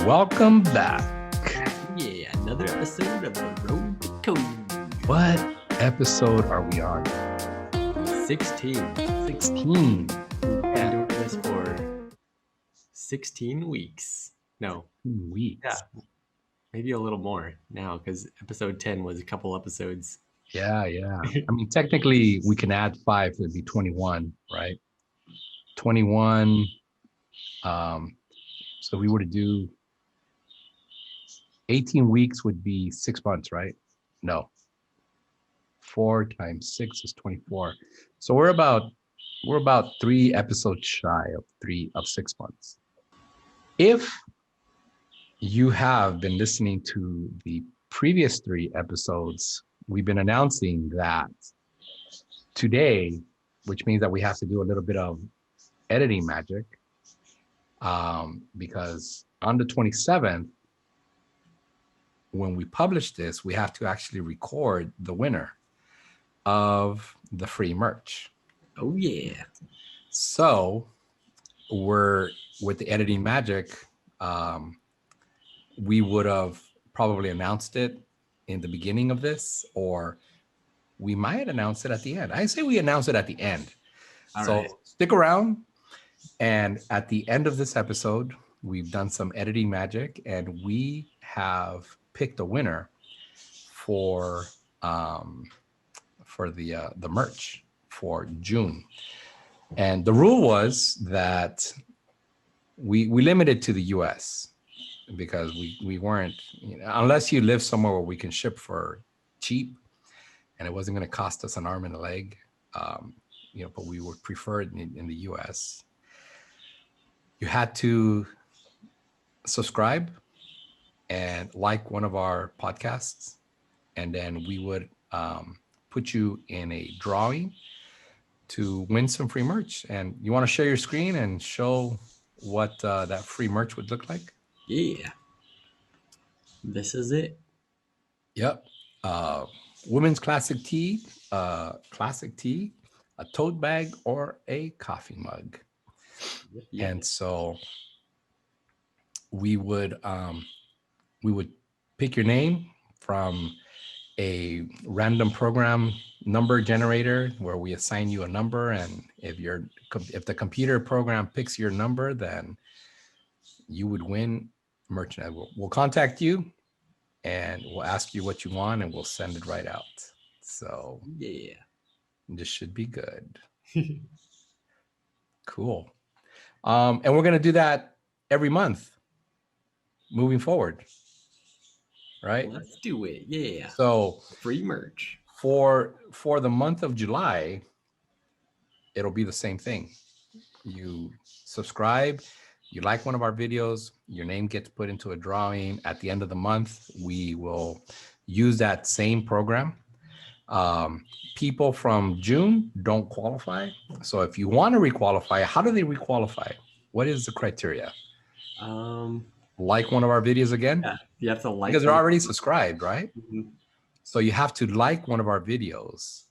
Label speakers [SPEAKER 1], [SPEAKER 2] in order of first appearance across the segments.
[SPEAKER 1] Welcome back.
[SPEAKER 2] Yeah, another episode of the Road to Code.
[SPEAKER 1] What episode are we on?
[SPEAKER 2] 16.
[SPEAKER 1] 16.
[SPEAKER 2] We've been doing this for 16 weeks. No,
[SPEAKER 1] 16 weeks.
[SPEAKER 2] yeah, maybe a little more now because episode 10 was a couple episodes.
[SPEAKER 1] Yeah. I mean, technically, we can add 5. It would be 21, right? 21. So we were to do 18 weeks would be 6 months, right? No. 4 times 6 is 24. So we're about 3 episodes shy of 6 months. If you have been listening to the previous 3 episodes, we've been announcing that today, which means that we have to do a little bit of editing magic, because on the 27th, when we publish this, we have to actually record the winner of the free merch.
[SPEAKER 2] Oh, yeah.
[SPEAKER 1] So we're with the editing magic, we would have probably announced it in the beginning of this, or we might announce it at the end. I say we announce it at the end. So stick around. And at the end of this episode, we've done some editing magic and we have picked a winner for the merch for June. And the rule was that we limited to the US because we weren't, unless you live somewhere where we can ship for cheap and it wasn't going to cost us an arm and a leg, but we would prefer it in the US. You had to subscribe and like one of our podcasts, and then we would put you in a drawing to win some free merch. And you want to share your screen and show what that free merch would look like?
[SPEAKER 2] Yeah. This is it.
[SPEAKER 1] Yep. Women's classic tee, a tote bag, or a coffee mug. Yeah. And so we would pick your name from a random program number generator where we assign you a number, and if the computer program picks your number, then you would win merchandise. We'll contact you and we'll ask you what you want and we'll send it right out. So
[SPEAKER 2] yeah,
[SPEAKER 1] this should be good. Cool. And we're going to do that every month moving forward. Right?
[SPEAKER 2] Let's do it. Yeah.
[SPEAKER 1] So
[SPEAKER 2] free merch
[SPEAKER 1] for the month of July, it'll be the same thing. You subscribe, you like one of our videos, your name gets put into a drawing. At the end of the month, we will use that same program. People from June don't qualify. So if you want to requalify, how do they requalify? What is the criteria? Like one of our videos again?
[SPEAKER 2] Yeah, you have to like,
[SPEAKER 1] because they're already subscribed, right?
[SPEAKER 2] Mm-hmm.
[SPEAKER 1] So you have to like one of our videos.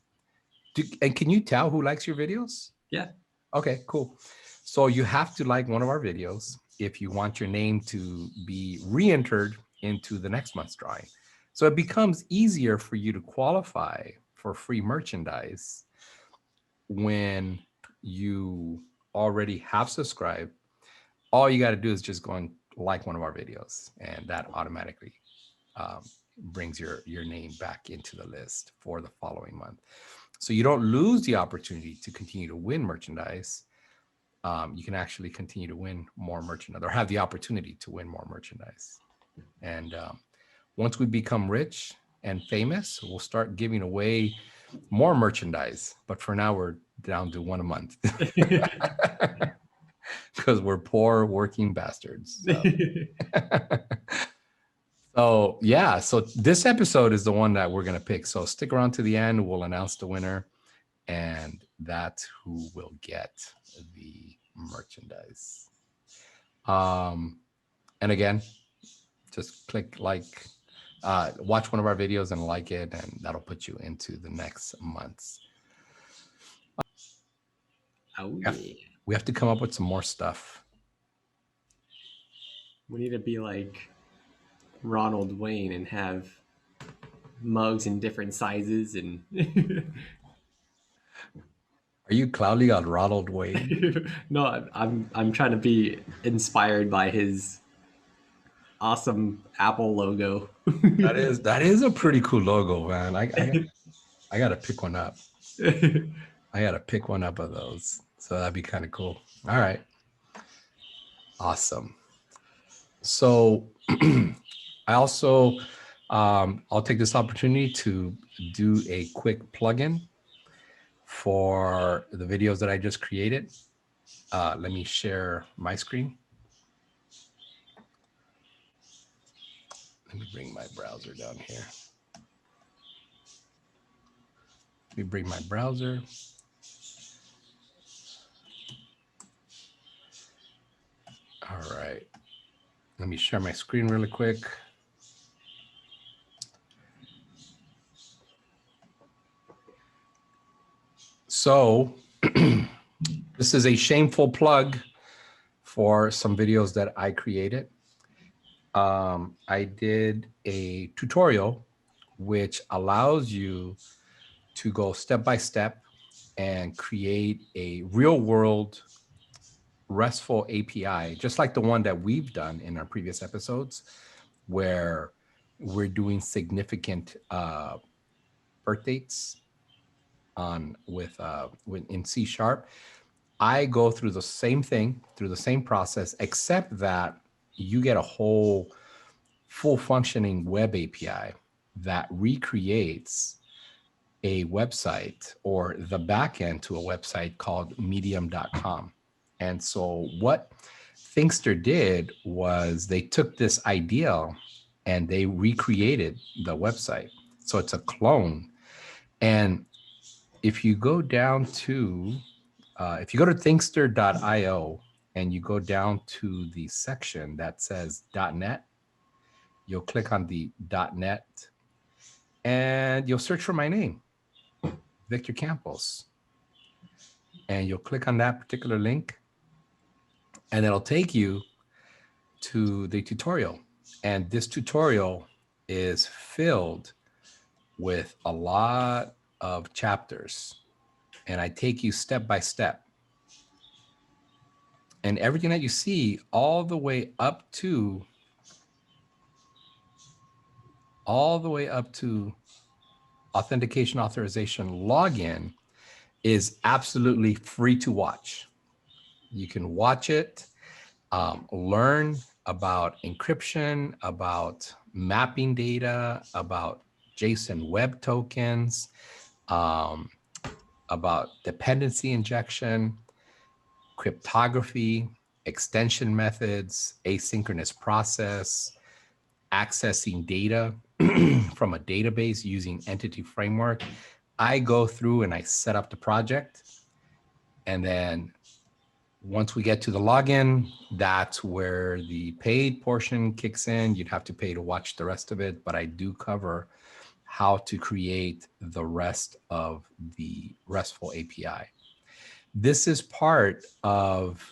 [SPEAKER 1] And can you tell who likes your videos?
[SPEAKER 2] Yeah.
[SPEAKER 1] Okay, cool. So you have to like one of our videos if you want your name to be re-entered into the next month's drawing. So it becomes easier for you to qualify for free merchandise when you already have subscribed. All you got to do is just go and like one of our videos, and that automatically brings your name back into the list for the following month. So you don't lose the opportunity to continue to win merchandise. You can actually continue to win more merchandise, or have the opportunity to win more merchandise. And once we become rich and famous, we'll start giving away more merchandise. But for now, we're down to 1 a month. Because we're poor working bastards. So yeah, so this episode is the one that we're going to pick. So stick around to the end. We'll announce the winner, and that's who will get the merchandise. And again, just click like, watch one of our videos and like it, and that'll put you into the next month's.
[SPEAKER 2] Oh, yeah.
[SPEAKER 1] We have to come up with some more stuff.
[SPEAKER 2] We need to be like Ronald Wayne and have mugs in different sizes and
[SPEAKER 1] Are you clouding on Ronald Wayne?
[SPEAKER 2] no, I'm trying to be inspired by his awesome Apple logo.
[SPEAKER 1] That is a pretty cool logo, man. I gotta pick one up. I gotta pick one up of those. So that'd be kind of cool. All right. Awesome. So I also I'll take this opportunity to do a quick plugin for the videos that I just created. Let me share my screen. Let me bring my browser down here. Let me bring my browser. All right. Let me share my screen really quick. So this is a shameful plug for some videos that I created. I did a tutorial which allows you to go step by step and create a real world RESTful API, just like the one that we've done in our previous episodes, where we're doing significant birth dates in C#. I go through the same thing, through the same process, except that you get a whole full functioning web API that recreates a website or the backend to a website called medium.com. And so what Thinkster did was they took this idea and they recreated the website. So it's a clone. And if you go down to, if you go to thinkster.io and you go down to the section that says .NET, you'll click on the .NET and you'll search for my name, Victor Campos. And you'll click on that particular link and it'll take you to the tutorial. And this tutorial is filled with a lot of chapters. And I take you step by step. And everything that you see all the way up to authentication, authorization, login is absolutely free to watch. You can watch it, learn about encryption, about mapping data, about JSON web tokens, about dependency injection, cryptography, extension methods, asynchronous process, accessing data from a database using entity framework. I go through and I set up the project. And then once we get to the login, that's where the paid portion kicks in. You'd have to pay to watch the rest of it, but I do cover how to create the rest of the RESTful API. This is part of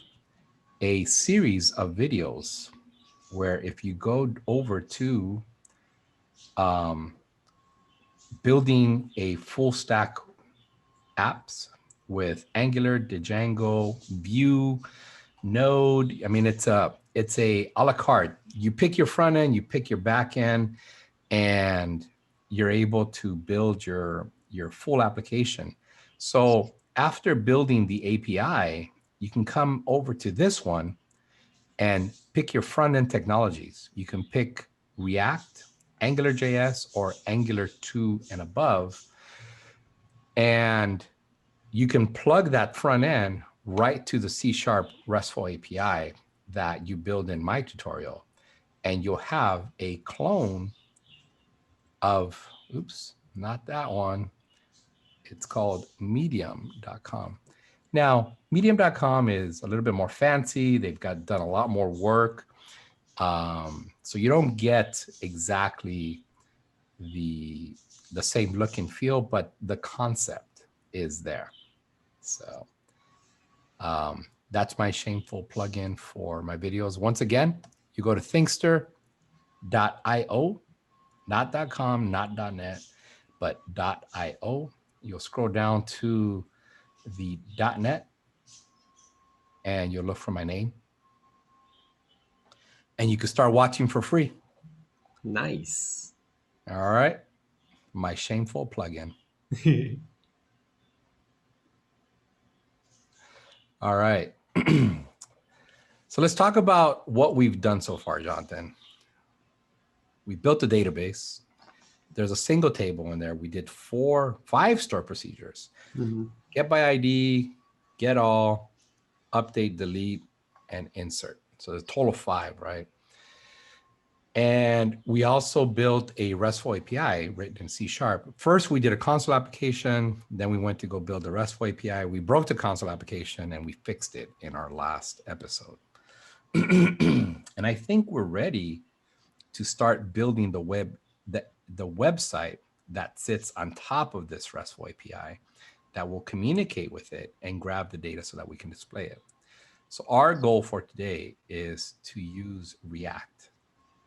[SPEAKER 1] a series of videos where if you go over to building a full stack apps with Angular, Django, Vue, Node. I mean, it's a la carte. You pick your front end, you pick your back end, and you're able to build your full application. So after building the API, you can come over to this one and pick your front end technologies. You can pick React, AngularJS, or Angular 2 and above. And you can plug that front end right to the C# RESTful API that you build in my tutorial. And you'll have a clone of, oops, not that one. It's called medium.com. Now, medium.com is a little bit more fancy. They've done a lot more work. So you don't get exactly the same look and feel, but the concept is there. So that's my shameful plugin for my videos. Once again, You go to thinkster.io, not .com, not .net, but .io. You'll scroll down to the .net and you'll look for my name. And you can start watching for free.
[SPEAKER 2] Nice.
[SPEAKER 1] All right. My shameful plugin. All right. So let's talk about what we've done so far, Jonathan. We built a database. There's a single table in there. We did 5 store procedures.
[SPEAKER 2] Mhm.
[SPEAKER 1] Get by ID, get all, update, delete, and insert. So there's a total of 5, right? And we also built a RESTful API written in C#. First, we did a console application. Then we went to go build the RESTful API. We broke the console application and we fixed it in our last episode. And I think we're ready to start building the website that sits on top of this RESTful API that will communicate with it and grab the data so that we can display it. So our goal for today is to use React.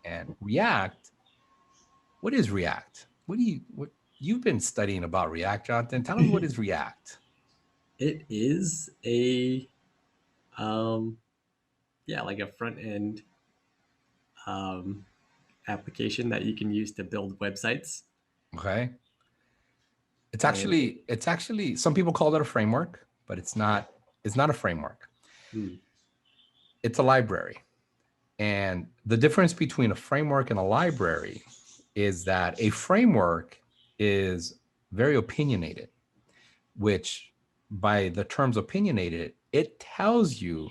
[SPEAKER 1] And React, what is React? What you've been studying about React, Jonathan? Tell us what is React.
[SPEAKER 2] It is a like a front end application that you can use to build websites.
[SPEAKER 1] Okay. It's actually some people call it a framework, but it's not a framework. It's a library. And the difference between a framework and a library is that a framework is very opinionated, which by the terms opinionated, it tells you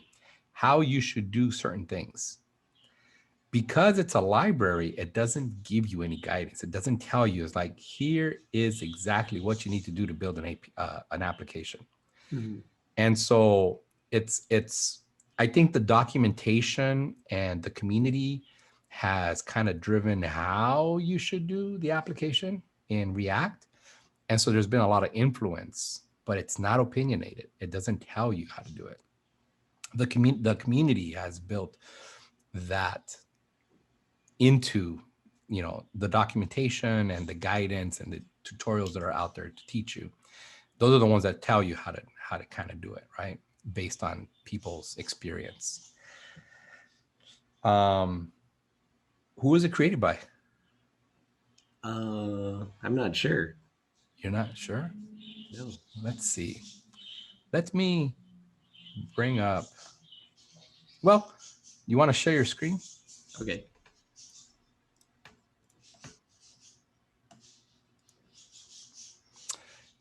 [SPEAKER 1] how you should do certain things. Because it's a library, it doesn't give you any guidance. It doesn't tell you, it's like, here is exactly what you need to do to build an application. Mm-hmm. And so I think the documentation and the community has kind of driven how you should do the application in React. And so there's been a lot of influence, but it's not opinionated. It doesn't tell you how to do it. The community has built that into, the documentation and the guidance and the tutorials that are out there to teach you. Those are the ones that tell you how to kind of do it, right? Based on people's experience. Who was it created by?
[SPEAKER 2] I'm not sure.
[SPEAKER 1] You're not sure?
[SPEAKER 2] No.
[SPEAKER 1] Let's see. Let me bring up. Well, you want to share your screen?
[SPEAKER 2] Okay.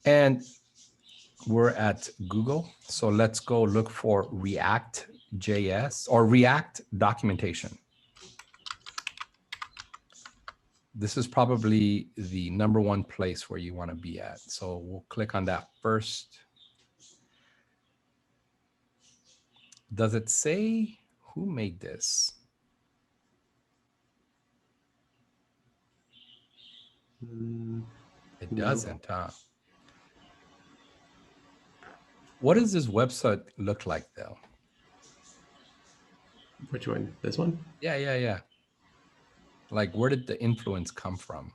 [SPEAKER 1] And we're at Google. So let's go look for React.js or React documentation. This is probably the #1 place where you want to be at. So we'll click on that first. Does it say who made this? It doesn't, huh? What does this website look like, though?
[SPEAKER 2] Which one? This one?
[SPEAKER 1] Yeah. Like, where did the influence come from?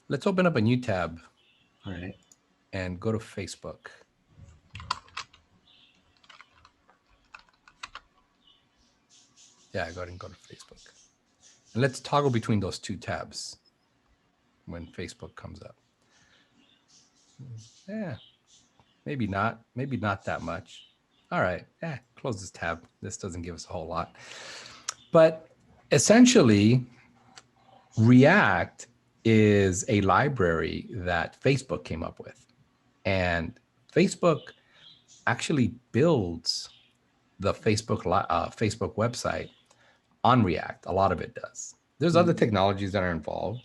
[SPEAKER 1] Let's open up a new tab.
[SPEAKER 2] All right.
[SPEAKER 1] And go to Facebook. Yeah, go ahead and go to Facebook. And let's toggle between those 2 tabs when Facebook comes up. Yeah, maybe not that much. All right, close this tab. This doesn't give us a whole lot. But essentially, React is a library that Facebook came up with. And Facebook actually builds the Facebook website on React. A lot of it does. There's other technologies that are involved,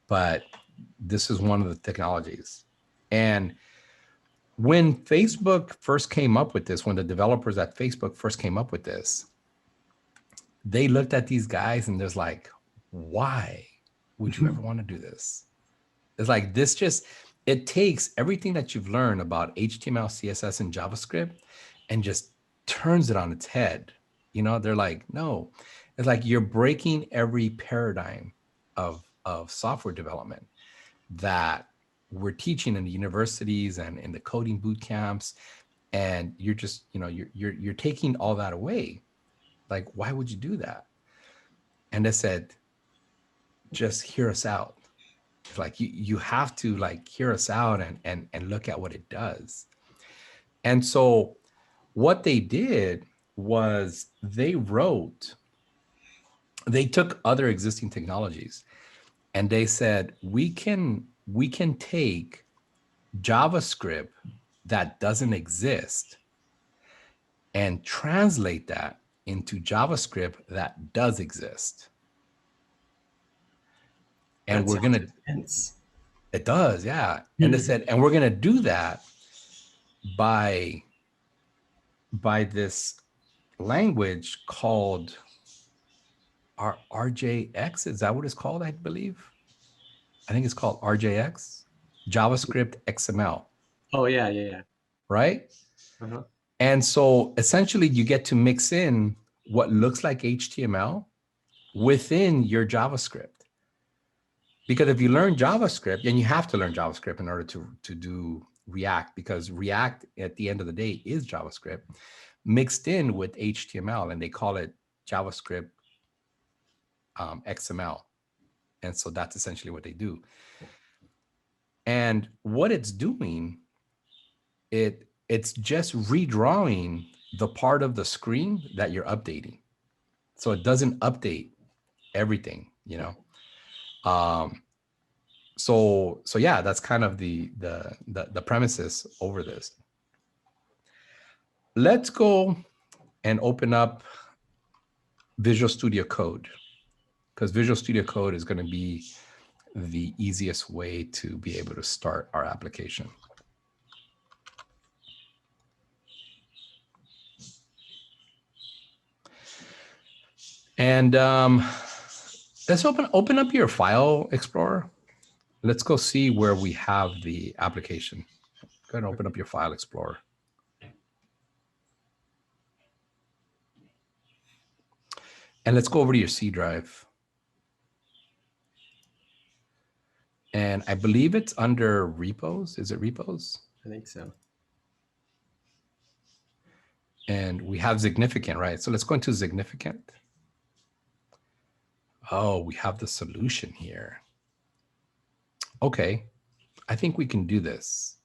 [SPEAKER 1] but this is one of the technologies. And when Facebook first came up with this, when the developers at Facebook first came up with this, they looked at these guys and there's like, why would you ever want to do this? It's like, it takes everything that you've learned about HTML, CSS, and JavaScript, and just turns it on its head. You know, they're like, no, it's like you're breaking every paradigm of software development that we're teaching in the universities and in the coding boot camps. And you're just, you know, you're taking all that away. Like, why would you do that? And they said, just hear us out. It's like you have to like hear us out and look at what it does. And so what they did was they took other existing technologies and they said, we can take JavaScript that doesn't exist and translate that into JavaScript that does exist. And we're going to, it does, yeah. And they said, and we're going to do that by this language called RJX. Is that what it's called? I believe. I think it's called RJX, JavaScript XML.
[SPEAKER 2] Oh yeah.
[SPEAKER 1] Right.
[SPEAKER 2] Uh-huh.
[SPEAKER 1] And so essentially you get to mix in what looks like HTML within your JavaScript. Because if you learn JavaScript, and you have to learn JavaScript in order to do React, because React at the end of the day is JavaScript mixed in with HTML, and they call it JavaScript XML. And so that's essentially what they do. And what it's doing, it's just redrawing the part of the screen that you're updating. So it doesn't update everything, you know. So yeah, that's kind of the premises over this. Let's go and open up Visual Studio Code, because Visual Studio Code is going to be the easiest way to be able to start our application. And let's open up your file explorer. Let's go see where we have the application. Go ahead and open up your file explorer. And let's go over to your C drive. And I believe it's under repos. Is it repos?
[SPEAKER 2] I think so.
[SPEAKER 1] And we have significant, right? So let's go into significant. Oh, we have the solution here. Okay, I think we can do this.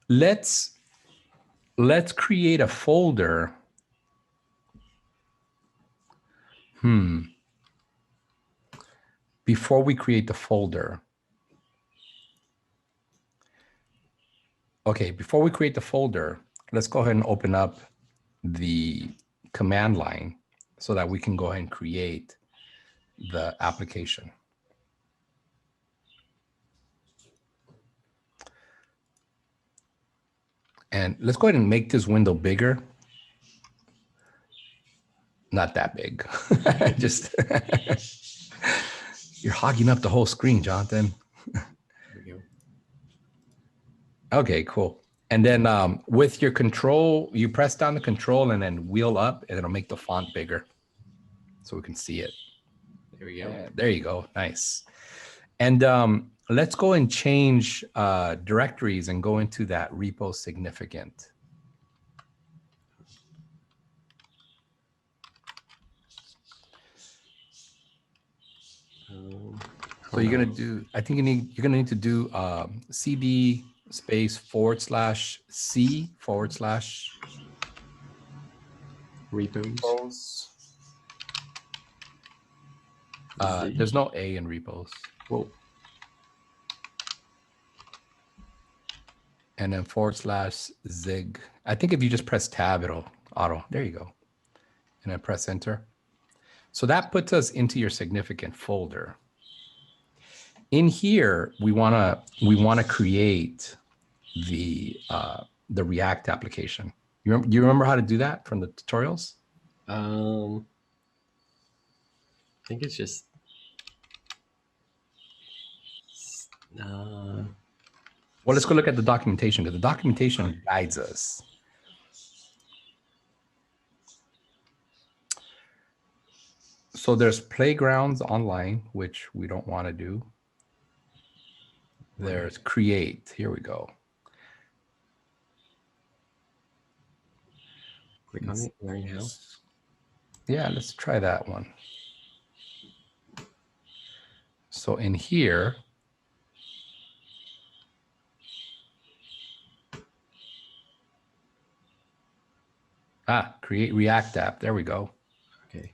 [SPEAKER 1] Let's create a folder. Before we create the folder. Okay, before we create the folder, let's go ahead and open up the command line so that we can go ahead and create the application. And let's go ahead and make this window bigger. Not that big. Just you're hogging up the whole screen, Jonathan.
[SPEAKER 2] There we go.
[SPEAKER 1] Okay, cool. And then with your control, you press down the control and then wheel up, and it'll make the font bigger so we can see it.
[SPEAKER 2] There we go.
[SPEAKER 1] Yeah, there you go. Nice. And let's go and change directories and go into that repo significant. So you're gonna do, I think you're gonna need to do cd space /c /
[SPEAKER 2] repos.
[SPEAKER 1] There's no A in repos.
[SPEAKER 2] Whoa.
[SPEAKER 1] And then /zig. I think if you just press tab, it'll auto. There you go. And then press enter. So that puts us into your significant folder. In here, we wanna create the React application. You remember how to do that from the tutorials?
[SPEAKER 2] I think it's just
[SPEAKER 1] Well, let's go look at the documentation, because the documentation guides us. So there's playgrounds online, which we don't want to do. There's create. Here we go.
[SPEAKER 2] Click on it, learn how.
[SPEAKER 1] Yeah, let's try that one. So in here, create React app. There we go.
[SPEAKER 2] Okay.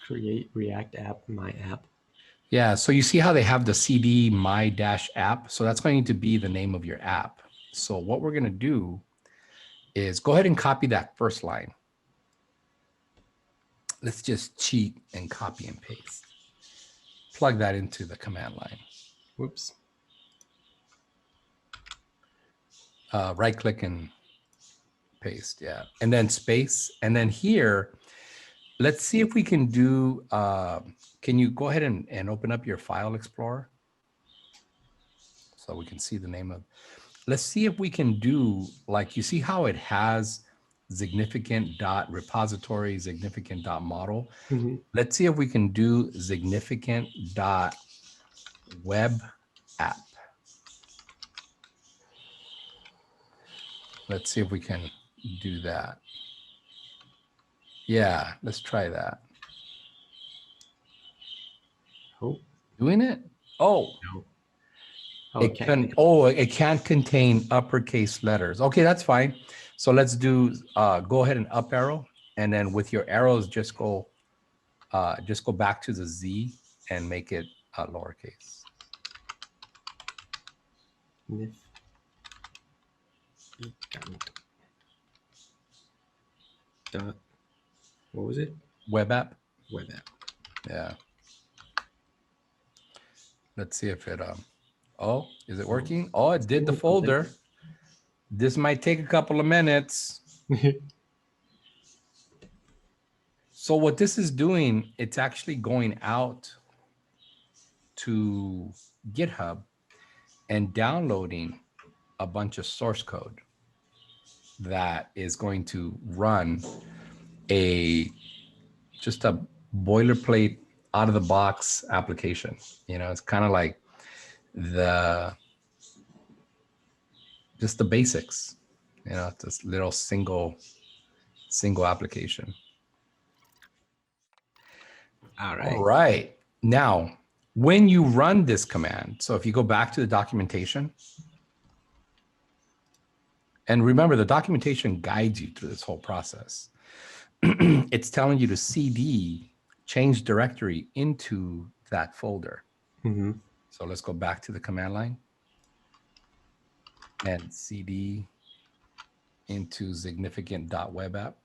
[SPEAKER 2] Create React app, my app.
[SPEAKER 1] Yeah, so you see how they have the CD my dash app. So that's going to be the name of your app. So what we're going to do is go ahead and copy that first line. Let's just cheat and copy and paste. Plug that into the command line.
[SPEAKER 2] Whoops.
[SPEAKER 1] Right click and paste, yeah. And then space. And then here, let's see if we can do, can you go ahead and open up your file explorer? So we can see the name of, let's see if we can do, like, you see how it has significant dot repository, significant dot model.
[SPEAKER 2] Mm-hmm.
[SPEAKER 1] Let's see if we can do significant dot web app. Let's see if we can do that. Yeah, let's try that.
[SPEAKER 2] Oh.
[SPEAKER 1] Doing it? Oh.
[SPEAKER 2] No.
[SPEAKER 1] It can't contain uppercase letters. Okay, that's fine. So let's do, go ahead and up arrow. And then with your arrows, just go back to the Z and make it lowercase.
[SPEAKER 2] What was it?
[SPEAKER 1] Web app.
[SPEAKER 2] Web app.
[SPEAKER 1] Yeah. Let's see if it, oh, is it working? Oh, it did the folder. This might take a couple of minutes. So what this is doing, it's actually going out to GitHub and downloading a bunch of source code that is going to run just a boilerplate out of the box application. You know, it's kind of like just the basics, you know, this little single application.
[SPEAKER 2] All right.
[SPEAKER 1] All right. Now, when you run this command, so if you go back to the documentation, and remember the documentation guides you through this whole process. It's telling you to CD, change directory into that folder.
[SPEAKER 2] Mm-hmm.
[SPEAKER 1] So let's go back to the command line and CD into significant.web app.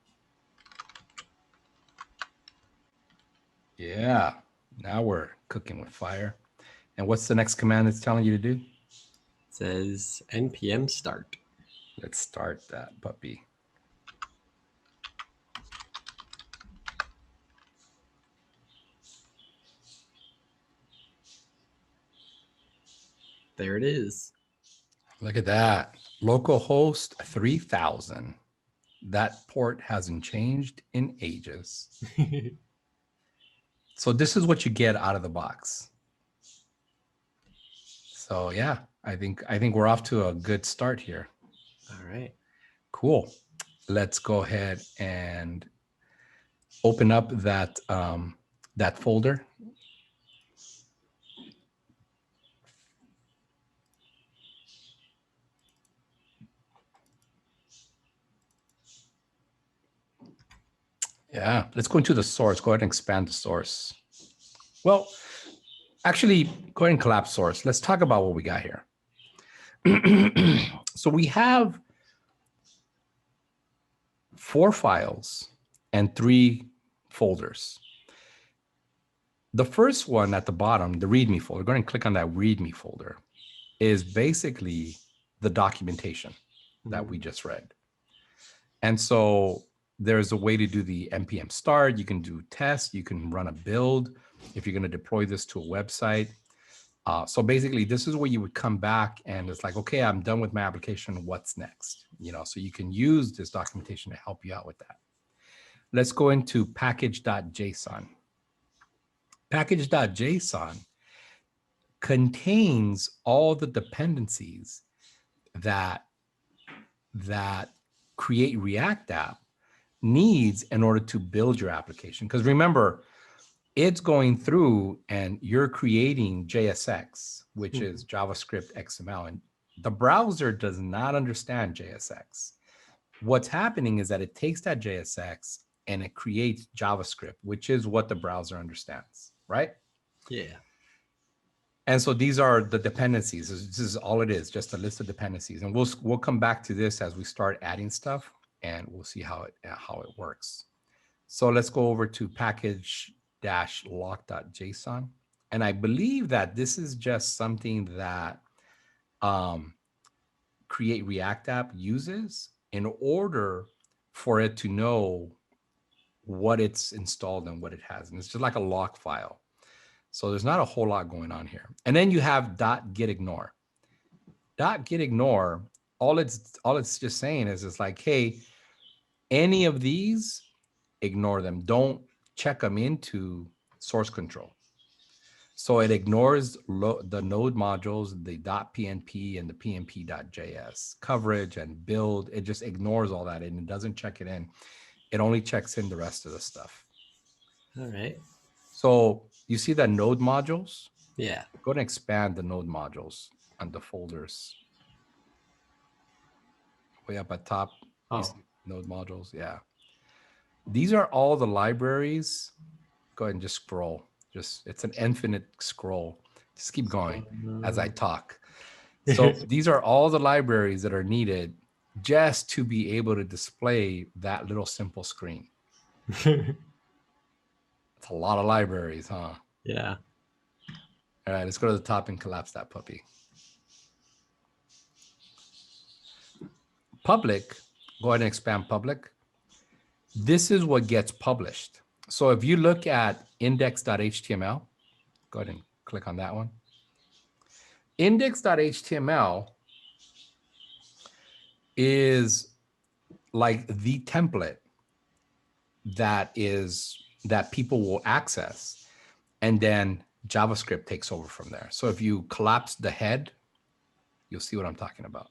[SPEAKER 1] Yeah, now we're cooking with fire. And what's the next command it's telling you to do?
[SPEAKER 2] It says npm start.
[SPEAKER 1] Let's start that puppy.
[SPEAKER 2] There it is.
[SPEAKER 1] Look at that. Localhost 3000. That port hasn't changed in ages. So this is what you get out of the box. So yeah, I think we're off to a good start here.
[SPEAKER 2] All right.
[SPEAKER 1] Cool. Let's go ahead and open up that that folder. Yeah, let's go into the source. Go ahead and expand the source. Well, actually, go ahead and collapse source. Let's talk about what we got here. So we have 4 files and 3 folders. The first one at the bottom, the README folder, go ahead and click on that README folder, is basically the documentation that we just read. And so there's a way to do the npm start. You can do tests. You can run a build. if you're going to deploy this to a website. So basically, this is where you would come back and it's like, okay, I'm done with my application. What's next? You know, so you can use this documentation to help you out with that. Let's go into package.json. Package.json contains all the dependencies that Create React app needs in order to build your application. Because remember, it's going through and you're creating JSX, which is JavaScript XML, and the browser does not understand JSX. What's happening is that it takes that JSX and it creates JavaScript, which is what the browser understands, right?
[SPEAKER 2] Yeah.
[SPEAKER 1] And so these are the dependencies. This is all it is, just a list of dependencies. And we'll come back to this as we start adding stuff, and we'll see how it works. So let's go over to package-lock.json. And I believe that this is just something that Create React app uses in order for it to know what it's installed and what it has. And it's just like a lock file. So there's not a whole lot going on here. And then you have .gitignore. .gitignore, all it's just saying is it's like, hey, any of these, ignore them. Don't check them into source control. So it ignores the node modules, the .pnp and the pnp.js coverage and build. It just ignores all that and it doesn't check it in. It only checks in the rest of the stuff.
[SPEAKER 2] All right.
[SPEAKER 1] So you see the node modules?
[SPEAKER 2] Yeah.
[SPEAKER 1] Go and expand the node modules on the folders. Way up at top, you see node modules, yeah. These are all the libraries. Go ahead and just scroll. It's an infinite scroll. Just keep going as I talk. So these are all the libraries that are needed just to be able to display that little simple screen. It's a lot of libraries, huh?
[SPEAKER 2] Yeah.
[SPEAKER 1] All right, let's go to the top and collapse that puppy. Public, go ahead and expand public. This is what gets published. So if you look at index.html, go ahead and click on that one. Index.html is like the template that people will access, and then JavaScript takes over from there. So if you collapse the head, you'll see what I'm talking about.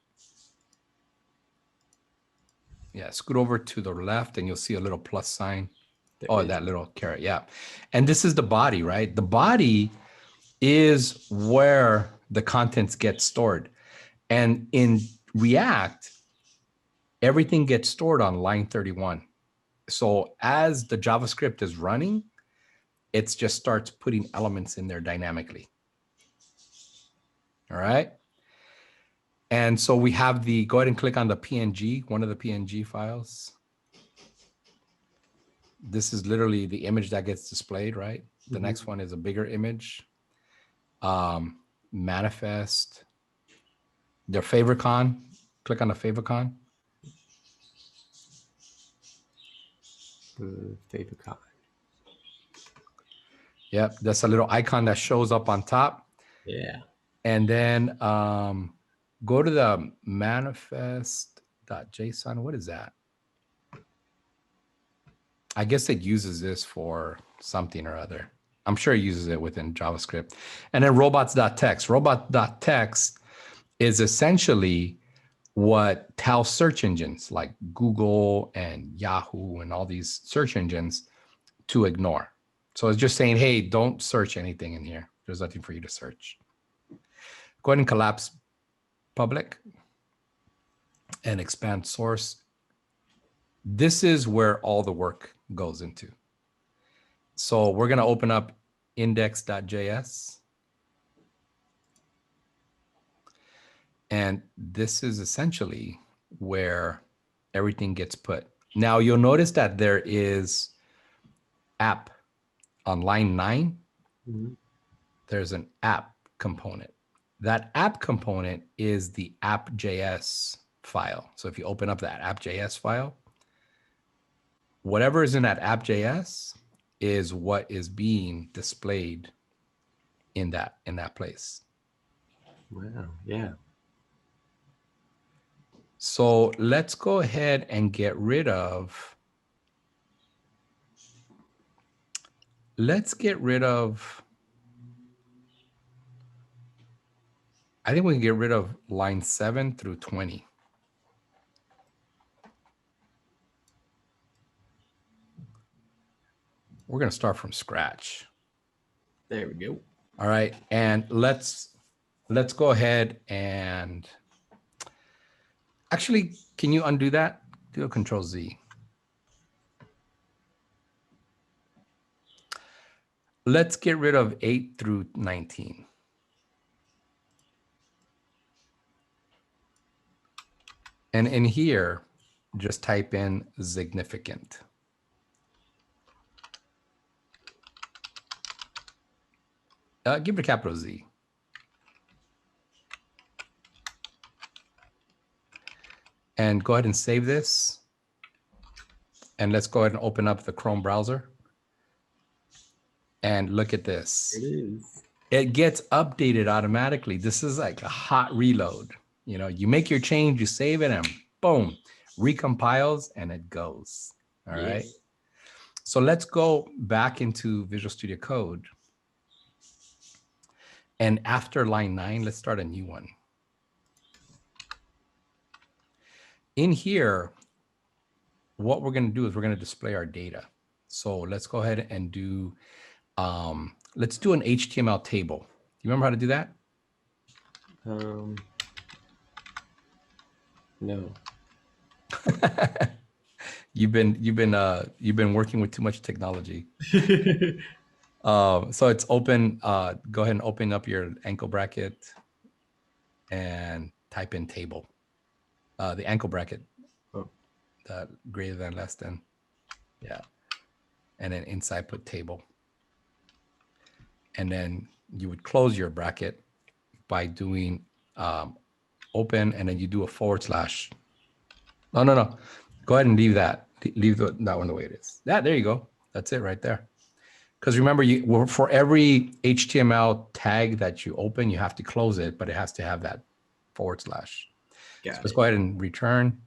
[SPEAKER 1] Yeah, scoot over to the left and you'll see a little plus sign. That little caret, yeah. And this is the body, right? The body is where the contents get stored. And in React, everything gets stored on line 31. So as the JavaScript is running, it just starts putting elements in there dynamically. All right. And so we have go ahead and click on the PNG, one of the PNG files. This is literally the image that gets displayed, right? The next one is a bigger image. Manifest. Their favicon. Click on the favicon.
[SPEAKER 2] Favicon.
[SPEAKER 1] Yep, that's a little icon that shows up on top.
[SPEAKER 2] Yeah.
[SPEAKER 1] And then go to the manifest.json. What is that? I guess it uses this for something or other. I'm sure it uses it within JavaScript. And then robots.txt. Robot.txt is essentially what tells search engines like Google and Yahoo and all these search engines to ignore. So it's just saying, hey, don't search anything in here. There's nothing for you to search. Go ahead and collapse public and expand source. This is where all the work goes into. So we're going to open up index.js. And this is essentially where everything gets put. Now you'll notice that there is app on line 9. There's an app component. That app component is the app.js file. So if you open up that app.js file, whatever is in that app.js is what is being displayed in that place.
[SPEAKER 2] Wow. Yeah.
[SPEAKER 1] So let's go ahead and get rid of, I think we can get rid of line 7 through 20. We're going to start from scratch.
[SPEAKER 2] There we go.
[SPEAKER 1] All right. And let's go ahead and actually, can you undo that? Do a Control Z. Let's get rid of 8 through 19. And in here, just type in significant. Give it a capital Z. And go ahead and save this. And let's go ahead and open up the Chrome browser. And look at this.
[SPEAKER 2] It is.
[SPEAKER 1] It gets updated automatically. This is like a hot reload. You know, you make your change, you save it, and boom, recompiles, and it goes. All right. So let's go back into Visual Studio Code. And after line 9, let's start a new one. In here, what we're going to do is we're going to display our data. So let's go ahead and do, let's do an HTML table. Do you remember how to do that?
[SPEAKER 2] No.
[SPEAKER 1] You've been working with too much technology. So it's open. Go ahead and open up your ankle bracket and type in table. The ankle bracket, the greater than, less than, yeah. And then inside put table. And then you would close your bracket by doing open, and then you do a /. No. Go ahead and leave that. Leave that one the way it is. There you go. That's it right there. Because remember, for every HTML tag that you open, you have to close it, but it has to have that /. So let's go ahead and return,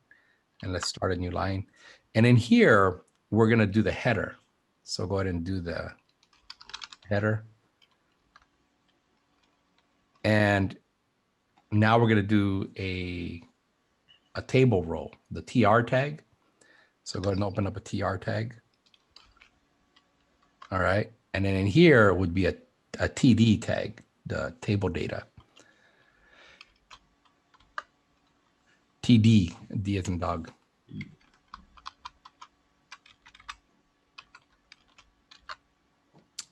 [SPEAKER 1] and let's start a new line. And in here, we're going to do the header. So go ahead and do the header. And now we're going to do a table row, the TR tag. So go ahead and open up a TR tag. All right. And then in here would be a TD tag, the table data. TD, D as in dog.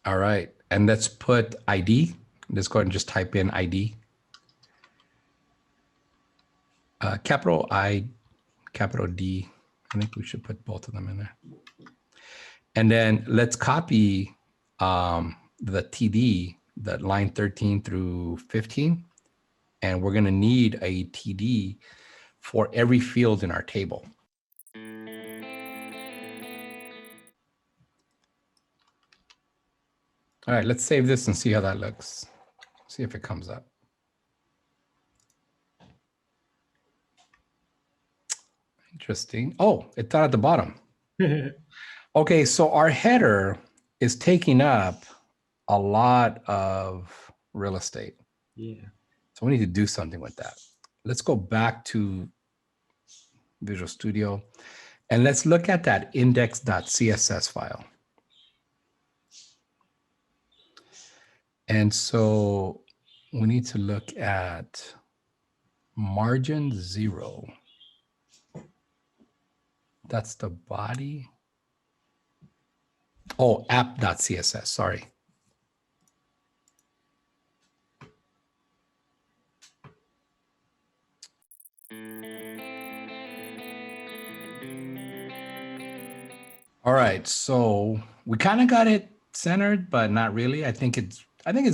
[SPEAKER 1] All right. And let's put ID. Let's go ahead and just type in ID. Capital I, capital D. I think we should put both of them in there. And then let's copy the TD, that line 13 through 15. And we're going to need a TD for every field in our table. All right, let's save this and see how that looks. See if it comes up. Interesting. Oh, it's not at the bottom. Okay, so our header is taking up a lot of real estate.
[SPEAKER 2] Yeah.
[SPEAKER 1] So we need to do something with that. Let's go back to Visual Studio and let's look at that index.css file. And so we need to look at margin 0. That's the body. Oh, app.css, sorry. All right, so we kind of got it centered, but not really. I think it's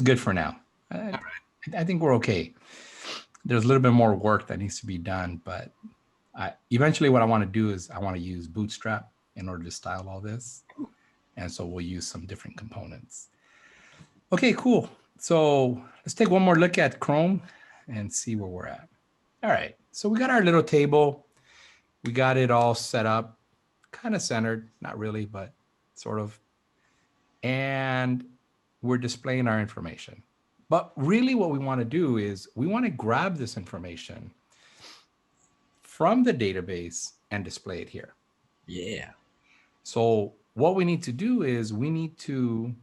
[SPEAKER 1] good for now. I think we're okay. There's a little bit more work that needs to be done, but eventually what I want to do is I want to use Bootstrap in order to style all this. And so we'll use some different components. Okay, cool. So let's take one more look at Chrome and see where we're at. All right, so we got our little table. We got it all set up, kind of centered, not really, but sort of. And we're displaying our information. But really what we want to do is we want to grab this information from the database and display it here.
[SPEAKER 2] Yeah.
[SPEAKER 1] So what we need to do is we need to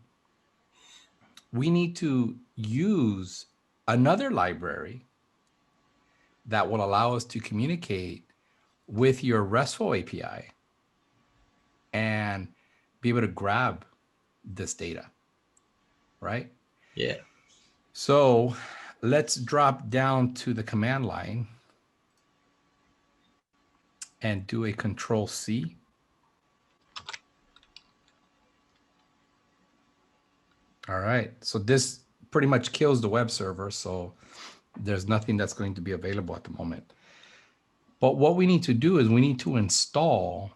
[SPEAKER 1] use another library that will allow us to communicate with your RESTful API and be able to grab this data, right?
[SPEAKER 2] Yeah.
[SPEAKER 1] So let's drop down to the command line and do a Control-C. All right, so this pretty much kills the web server, so there's nothing that's going to be available at the moment. But what we need to do is we need to install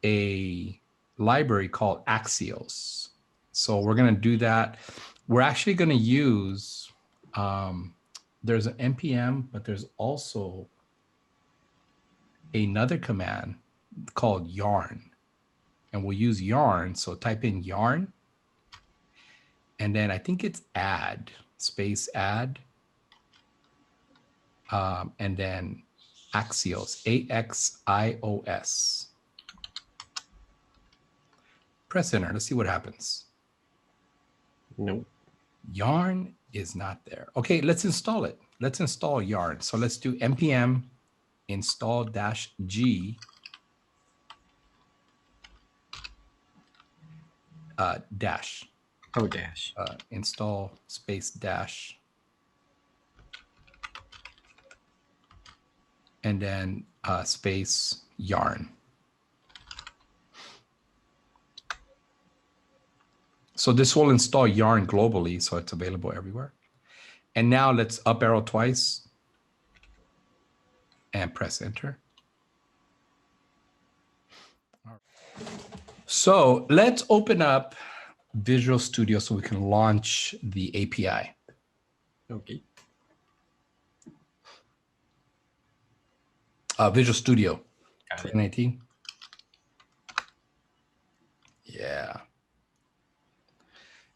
[SPEAKER 1] a library called Axios. So we're going to do that. We're actually going to use, there's an npm, but there's also another command called yarn. And we'll use yarn. So type in yarn. And then I think it's add, space add. And then Axios, A-X-I-O-S. Press enter, let's see what happens.
[SPEAKER 2] Nope.
[SPEAKER 1] Yarn is not there. Okay, let's install it. Let's install yarn. So let's do npm install -g dash.
[SPEAKER 2] Oh, dash.
[SPEAKER 1] Install space dash. And then space yarn. So this will install yarn globally, so it's available everywhere. And now let's up arrow twice and press enter. So let's open up Visual Studio so we can launch the API.
[SPEAKER 2] Okay.
[SPEAKER 1] Visual Studio
[SPEAKER 2] Got it.
[SPEAKER 1] 2019. Yeah.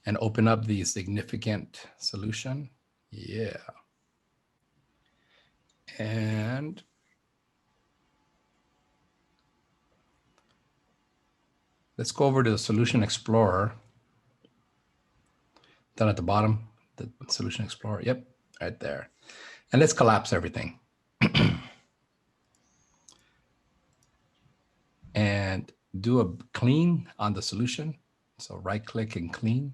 [SPEAKER 1] And open up the significant solution. Yeah. And let's go over to the Solution Explorer. Down at the bottom, the Solution Explorer. Yep, right there. And let's collapse everything. And do a clean on the solution. So right click and clean.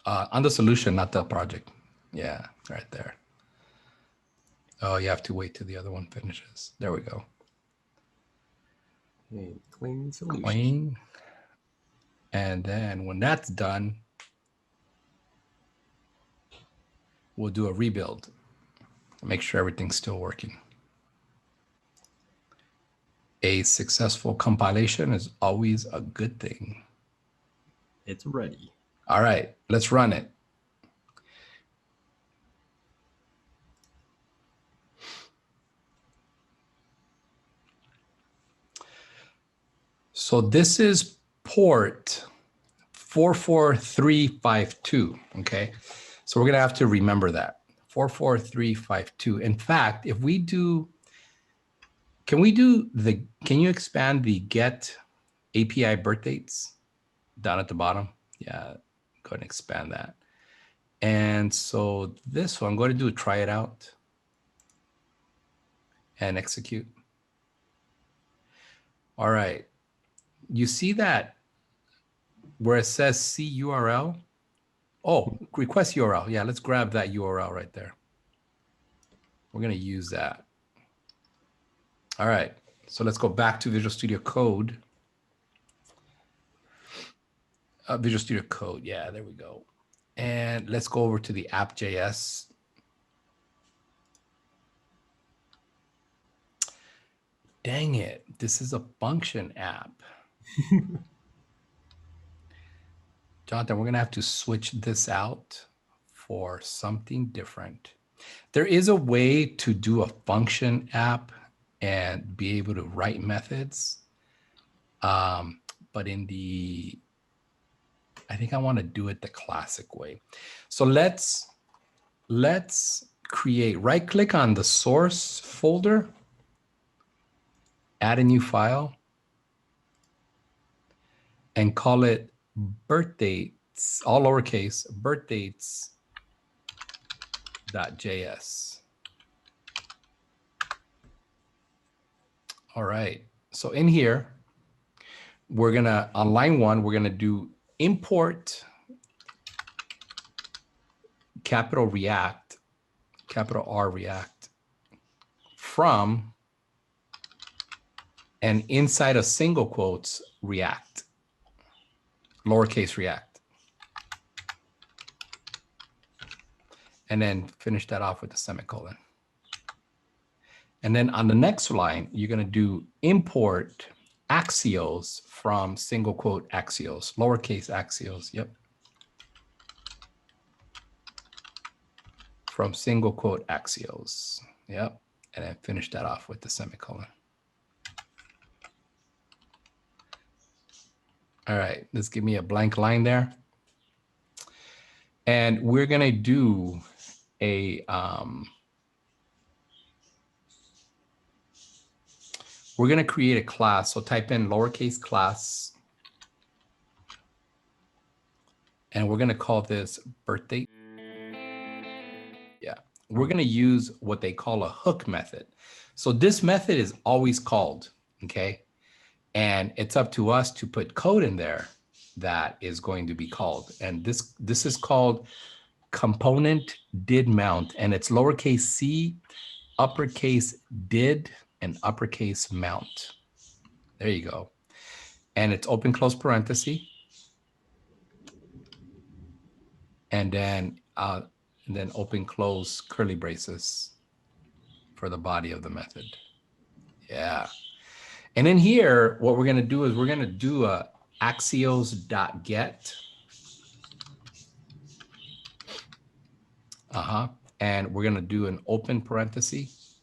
[SPEAKER 1] On the solution, not the project. Yeah, right there. Oh, you have to wait till the other one finishes. There we go.
[SPEAKER 2] Okay, clean solution.
[SPEAKER 1] Clean. And then when that's done, we'll do a rebuild. Make sure everything's still working. A successful compilation is always a good thing.
[SPEAKER 2] It's ready.
[SPEAKER 1] All right, let's run it. So this is port 44352, okay? So we're gonna have to remember that, 44352. In fact, if we do, can you expand the get API birth dates down at the bottom? Yeah, go ahead and expand that. And so this one, I'm going to do a try it out and execute. All right, you see that where it says C URL? Oh, request URL. Yeah, let's grab that URL right there. We're going to use that. All right, so let's go back to Visual Studio Code. Visual Studio Code, yeah, there we go. And let's go over to the app.js. dang it. This is a function app. Jonathan, we're going to have to switch this out for something different. There is a way to do a function app and be able to write methods. But in the, I think I want to do it the classic way. So let's create, right click on the source folder, add a new file, and call it birth dates, all lowercase, birthdates.js. All right, so in here, we're gonna, on line 1, we're gonna do import capital React, capital R React from, and inside of single quotes, React, lowercase React. And then finish that off with a semicolon. And then on the next line, you're gonna do import Axios from single quote Axios, lowercase Axios, yep. From single quote Axios, yep. And then finish that off with the semicolon. All right, let's give me a blank line there. And we're gonna do a, we're gonna create a class. So type in lowercase class, and we're gonna call this birthday. Yeah, we're gonna use what they call a hook method. So this method is always called, okay? And it's up to us to put code in there that is going to be called. And this is called component did mount, and it's lowercase c, uppercase did, and uppercase mount. There you go. And it's open close parenthesis. And then open close curly braces for the body of the method. Yeah. And in here, what we're gonna do is we're gonna do a axios.get. And we're gonna do an open parenthesis.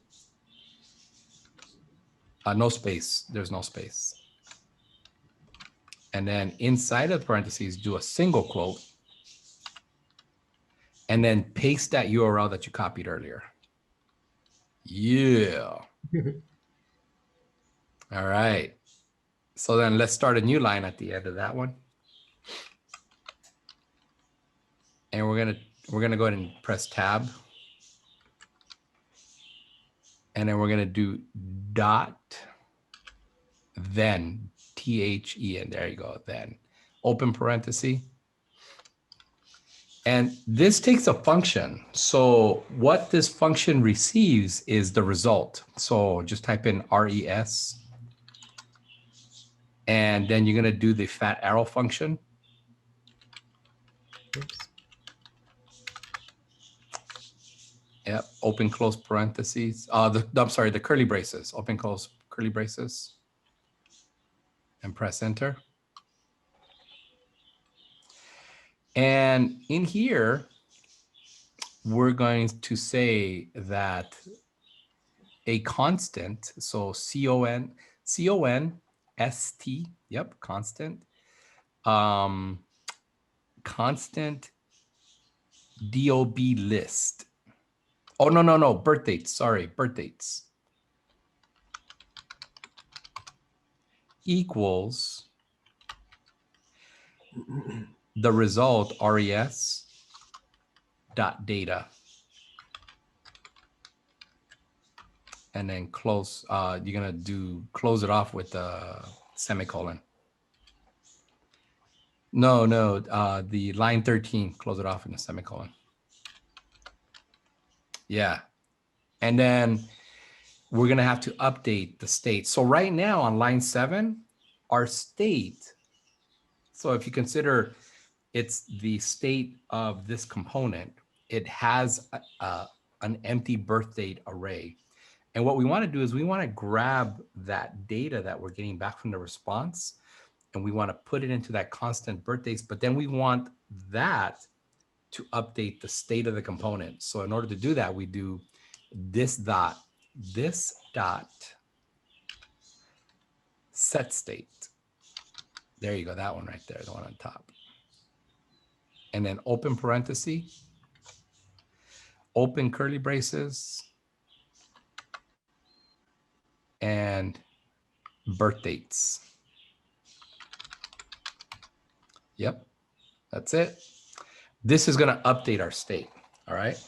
[SPEAKER 1] No space, there's no space. And then inside of parentheses, do a single quote. And then paste that URL that you copied earlier. Yeah. All right. So then let's start a new line at the end of that one. And we're gonna go ahead and press tab. And then we're gonna do dot then, THEN, there you go, then. Open parenthesis. And this takes a function. So what this function receives is the result. So just type in res. And then you're gonna do the fat arrow function.
[SPEAKER 2] Oops.
[SPEAKER 1] Yep, open close parentheses. I'm sorry, the curly braces, open close curly braces. And press enter. And in here, we're going to say that a constant, so C-O-N-S-T, yep, constant, constant DOB list. Oh, no, birth dates, sorry, birth dates. Equals the result res dot data. And then close, you're gonna close it off with a semicolon. No, the line 13, close it off in a semicolon. Yeah. And then we're gonna have to update the state. So right now on line 7, our state, so if you consider it's the state of this component, it has an empty birth date array. And what we want to do is we want to grab that data that we're getting back from the response, and we want to put it into that constant birthdays, but then we want that to update the state of the component. So in order to do that, we do this dot set state. There you go, that one right there, the one on top. And then open parenthesis, open curly braces, and birth dates. Yep, that's it. This is going to update our state. All right.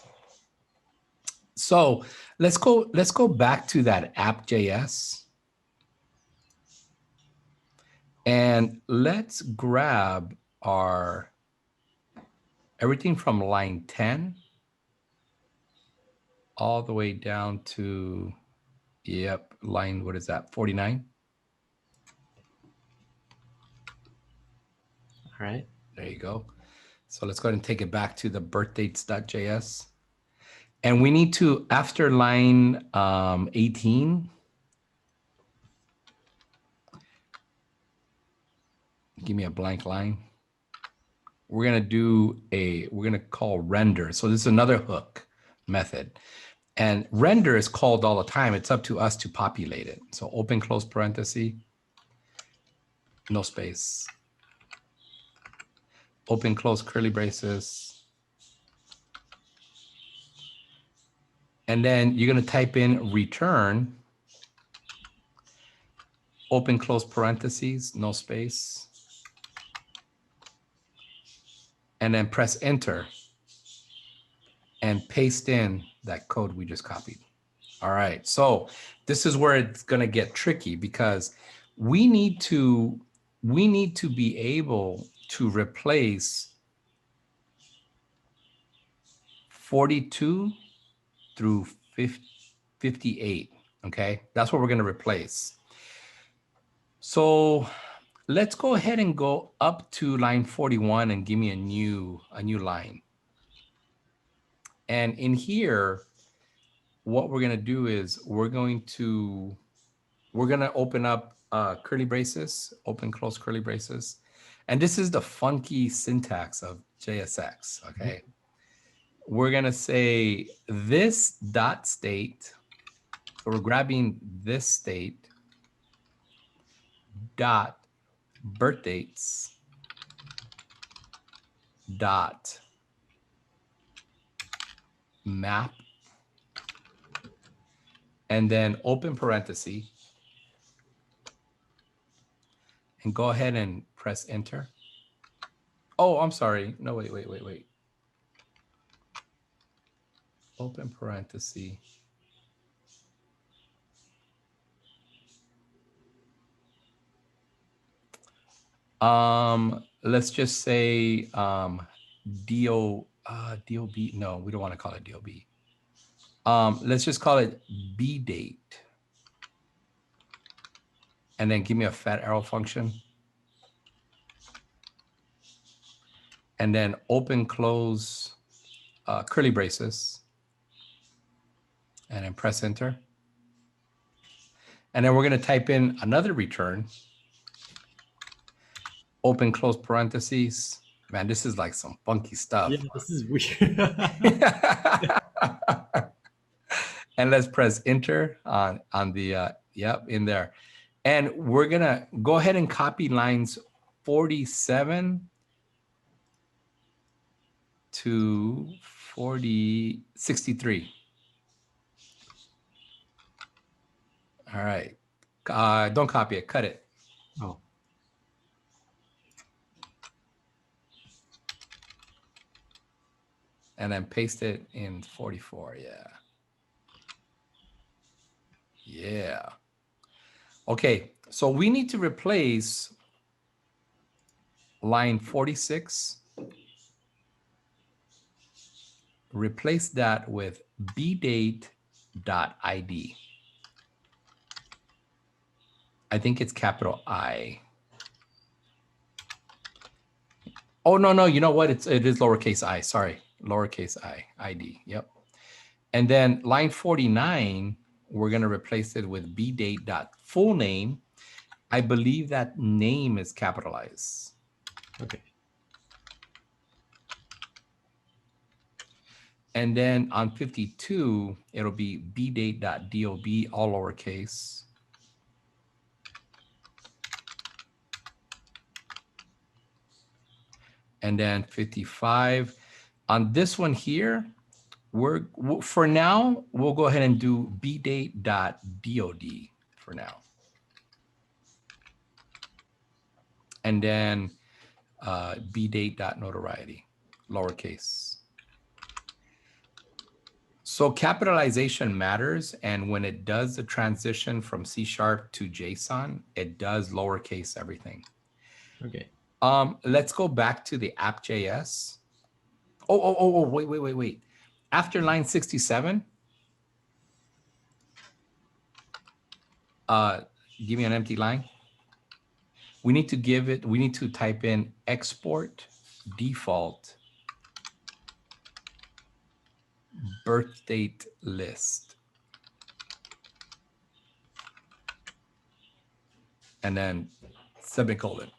[SPEAKER 1] So let's go back to that app.js. And let's grab our everything from line 10 all the way down to, yep, line, what is that, 49?
[SPEAKER 2] All right.
[SPEAKER 1] There you go. So let's go ahead and take it back to the birthdates.js. And we need to, after line 18, give me a blank line. We're gonna call render. So this is another hook method. And render is called all the time. It's up to us to populate it. So open close parenthesis, no space. Open close curly braces. And then you're gonna type in return, open close parentheses, no space. And then press enter and paste in that code we just copied. All right, so this is where it's gonna get tricky because we need to be able to replace 42 through 58, okay? That's what we're gonna replace. So let's go ahead and go up to line 41 and give me a new line. And in here, what we're gonna do is we're gonna open up curly braces, open close curly braces. And this is the funky syntax of JSX, okay? We're gonna say this dot state, so we're grabbing this state dot birth dates dot map, and then open parenthesis, and go ahead and press enter. Oh, I'm sorry. No, wait. Open parenthesis. Let's just say DOB. No, we don't want to call it DOB. Let's just call it B date. And then give me a fat arrow function. And then open close curly braces. And then press enter. And then we're going to type in another return. Open close parentheses. Man, this is like some funky stuff.
[SPEAKER 2] Yeah, this is weird.
[SPEAKER 1] And let's press enter on the, yep, in there. And we're gonna go ahead and copy lines 47 to 63. All right, don't copy it, cut it.
[SPEAKER 2] Oh.
[SPEAKER 1] And then paste it in 44, yeah. Yeah. Okay, so we need to replace line 46. Replace that with bdate.id. I think it's capital I. Oh, no, you know what? It is lowercase I, sorry. Lowercase I, ID, yep. And then line 49, we're going to replace it with bdate.fullname. I believe that name is capitalized.
[SPEAKER 2] Okay.
[SPEAKER 1] And then on 52, it'll be bdate.dob, all lowercase. And then 55. On this one here, for now, we'll go ahead and do bdate.dod for now. And then bdate.notoriety, lowercase. So capitalization matters. And when it does the transition from C# to JSON, it does lowercase everything.
[SPEAKER 2] Okay.
[SPEAKER 1] Let's go back to the app.js. Wait. After line 67, give me an empty line. We need to type in export default birth date list. And then semicolon.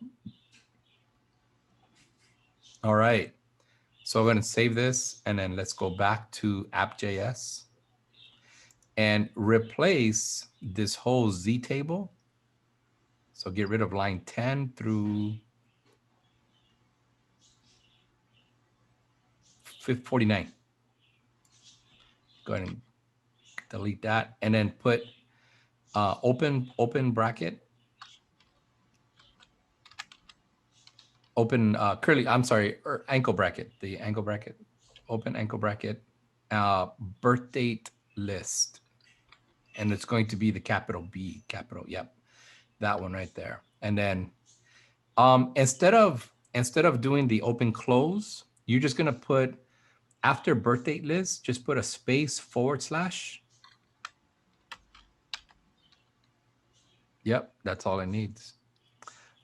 [SPEAKER 1] All right. So I'm going to save this, and then let's go back to app.js and replace this whole Z table. So get rid of line 10 through 49. Go ahead and delete that, and then put open bracket, open curly, I'm sorry, ankle bracket, the ankle bracket, open ankle bracket, birth date list. And it's going to be the capital B, capital, yep, that one right there. And then instead of doing the open close, you're just gonna put, after birth date list, just put a space /. Yep, that's all it needs.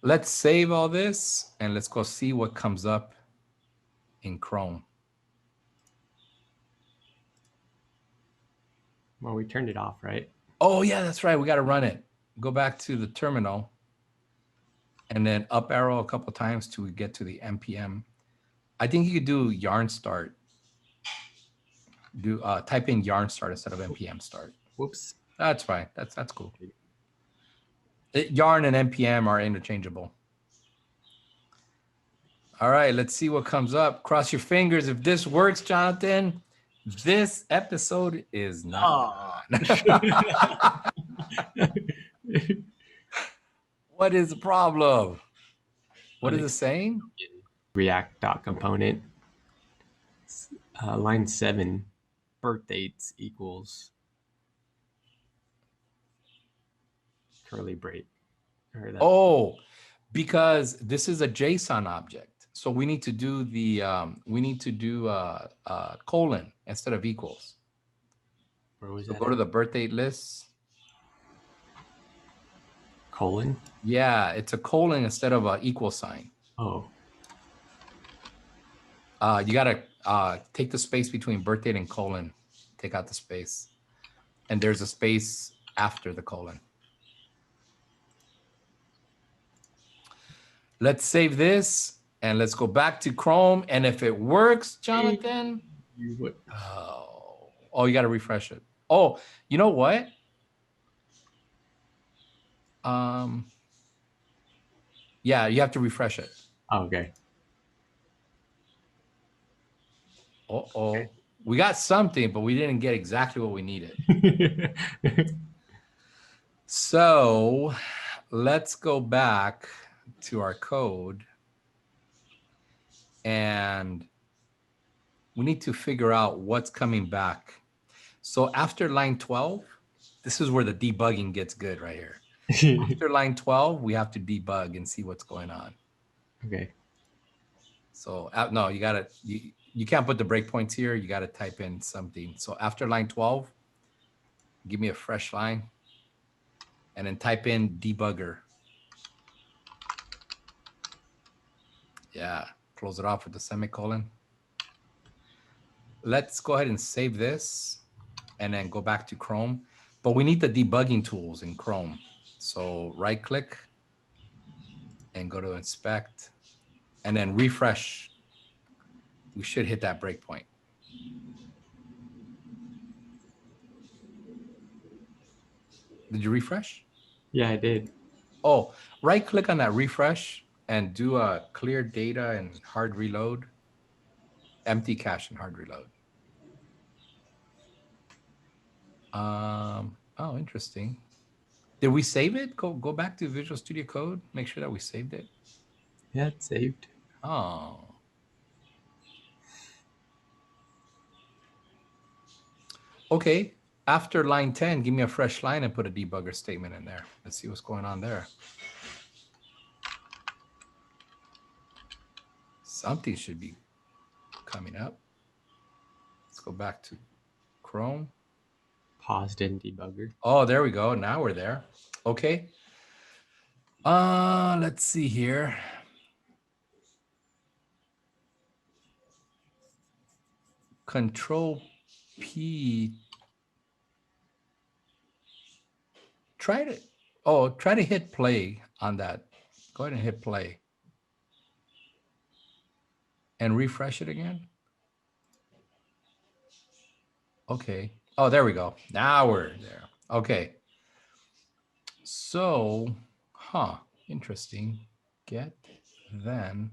[SPEAKER 1] Let's save all this and let's go see what comes up in Chrome.
[SPEAKER 2] Well, we turned it off, right?
[SPEAKER 1] Oh yeah, that's right. We got to run it. Go back to the terminal and then up arrow a couple times to get to the npm. I think you could do yarn start. Do type in yarn start instead of npm start.
[SPEAKER 2] Whoops.
[SPEAKER 1] That's fine. That's cool. Yarn and npm are interchangeable. All right, let's see what comes up. Cross your fingers. If this works, Jonathan, this episode is not done. What is the problem? What is it saying?
[SPEAKER 2] React.component. Line 7, birth dates equals curly brace.
[SPEAKER 1] Oh, because this is a JSON object. So we need to do the colon instead of equals.
[SPEAKER 2] Where was
[SPEAKER 1] So
[SPEAKER 2] that?
[SPEAKER 1] go to the birth date list.
[SPEAKER 2] Colon?
[SPEAKER 1] Yeah, it's a colon instead of an equal sign.
[SPEAKER 2] Oh.
[SPEAKER 1] You gotta take the space between birth date and colon. Take out the space. And there's a space after the colon. Let's save this and let's go back to Chrome. And if it works, Jonathan, oh, you got to refresh it. Oh, you know what? Yeah, you have to refresh it.
[SPEAKER 2] Okay.
[SPEAKER 1] Uh-oh. We got something, but we didn't get exactly what we needed. So let's go back to our code. And we need to figure out what's coming back. So after line 12, this is where the debugging gets good right here. After line 12, we have to debug and see what's going on.
[SPEAKER 2] Okay.
[SPEAKER 1] So no, you gotta, you can't put the breakpoints here. You gotta type in something. So after line 12, give me a fresh line and then type in debugger. Yeah, close it off with the semicolon. Let's go ahead and save this and then go back to Chrome. But we need the debugging tools in Chrome. So right click and go to inspect and then refresh. We should hit that breakpoint. Did you refresh?
[SPEAKER 2] Yeah, I did.
[SPEAKER 1] Oh, right click on that refresh and do a clear data and hard reload, empty cache and hard reload. Oh, interesting. Did we save it? Go back to Visual Studio Code. Make sure that we saved it.
[SPEAKER 2] Yeah, it's saved.
[SPEAKER 1] Oh. Okay. After line 10, give me a fresh line and put a debugger statement in there. Let's see what's going on there. Something should be coming up. Let's go back to Chrome.
[SPEAKER 2] Paused in debugger.
[SPEAKER 1] Oh, there we go. Now we're there. Okay. Let's see here. Control P. Try to hit play on that. Go ahead and hit play. And refresh it again. Okay. Oh, there we go. Now we're there. Okay. So, interesting. Get then.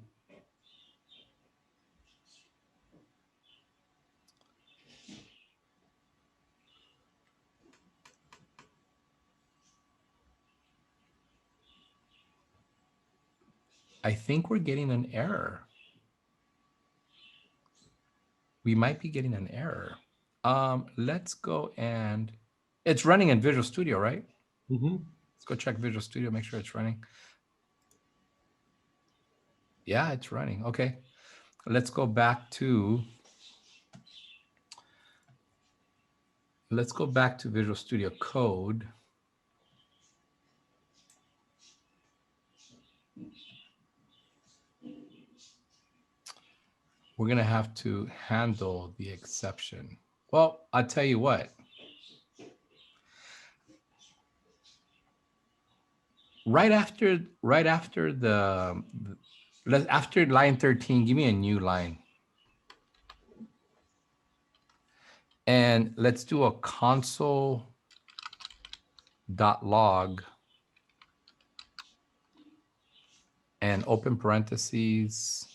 [SPEAKER 1] I think we're getting an error. We might be getting an error. Let's go and it's running in Visual Studio, right?
[SPEAKER 2] Mm-hmm.
[SPEAKER 1] Let's go check Visual Studio, make sure it's running. Yeah, it's running. Okay. Let's go back to Visual Studio Code. We're going to have to handle the exception. Well, I'll tell you what. Right after after line 13, give me a new line. And let's do a console.log and open parentheses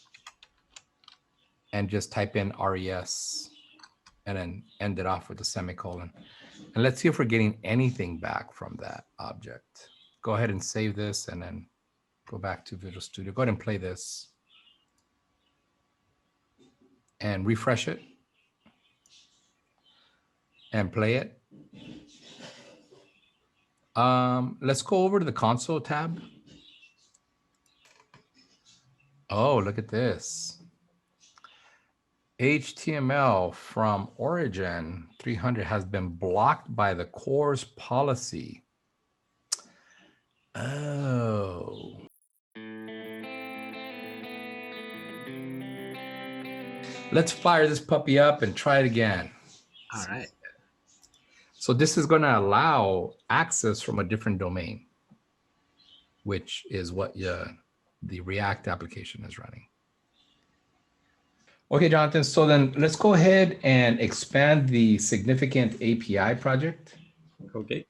[SPEAKER 1] and just type in res and then end it off with a semicolon. And let's see if we're getting anything back from that object. Go ahead and save this and then go back to Visual Studio. Go ahead and play this and refresh it and play it. Let's go over to the console tab. Oh, look at this. HTML from origin 300 has been blocked by the core's policy. Oh. Let's fire this puppy up and try it again.
[SPEAKER 2] All right.
[SPEAKER 1] So this is going to allow access from a different domain, which is what the React application is running. Okay, Jonathan, so then let's go ahead and expand the significant API project.
[SPEAKER 2] Okay.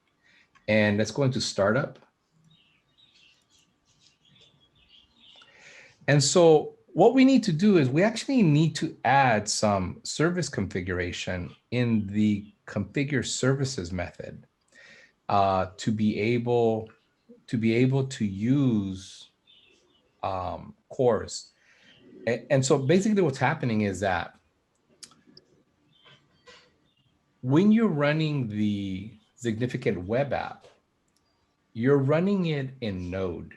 [SPEAKER 1] And let's go into startup. And so what we need to do is we actually need to add some service configuration in the configure services method to be able to use cores. And so basically what's happening is that when you're running the significant web app, you're running it in Node,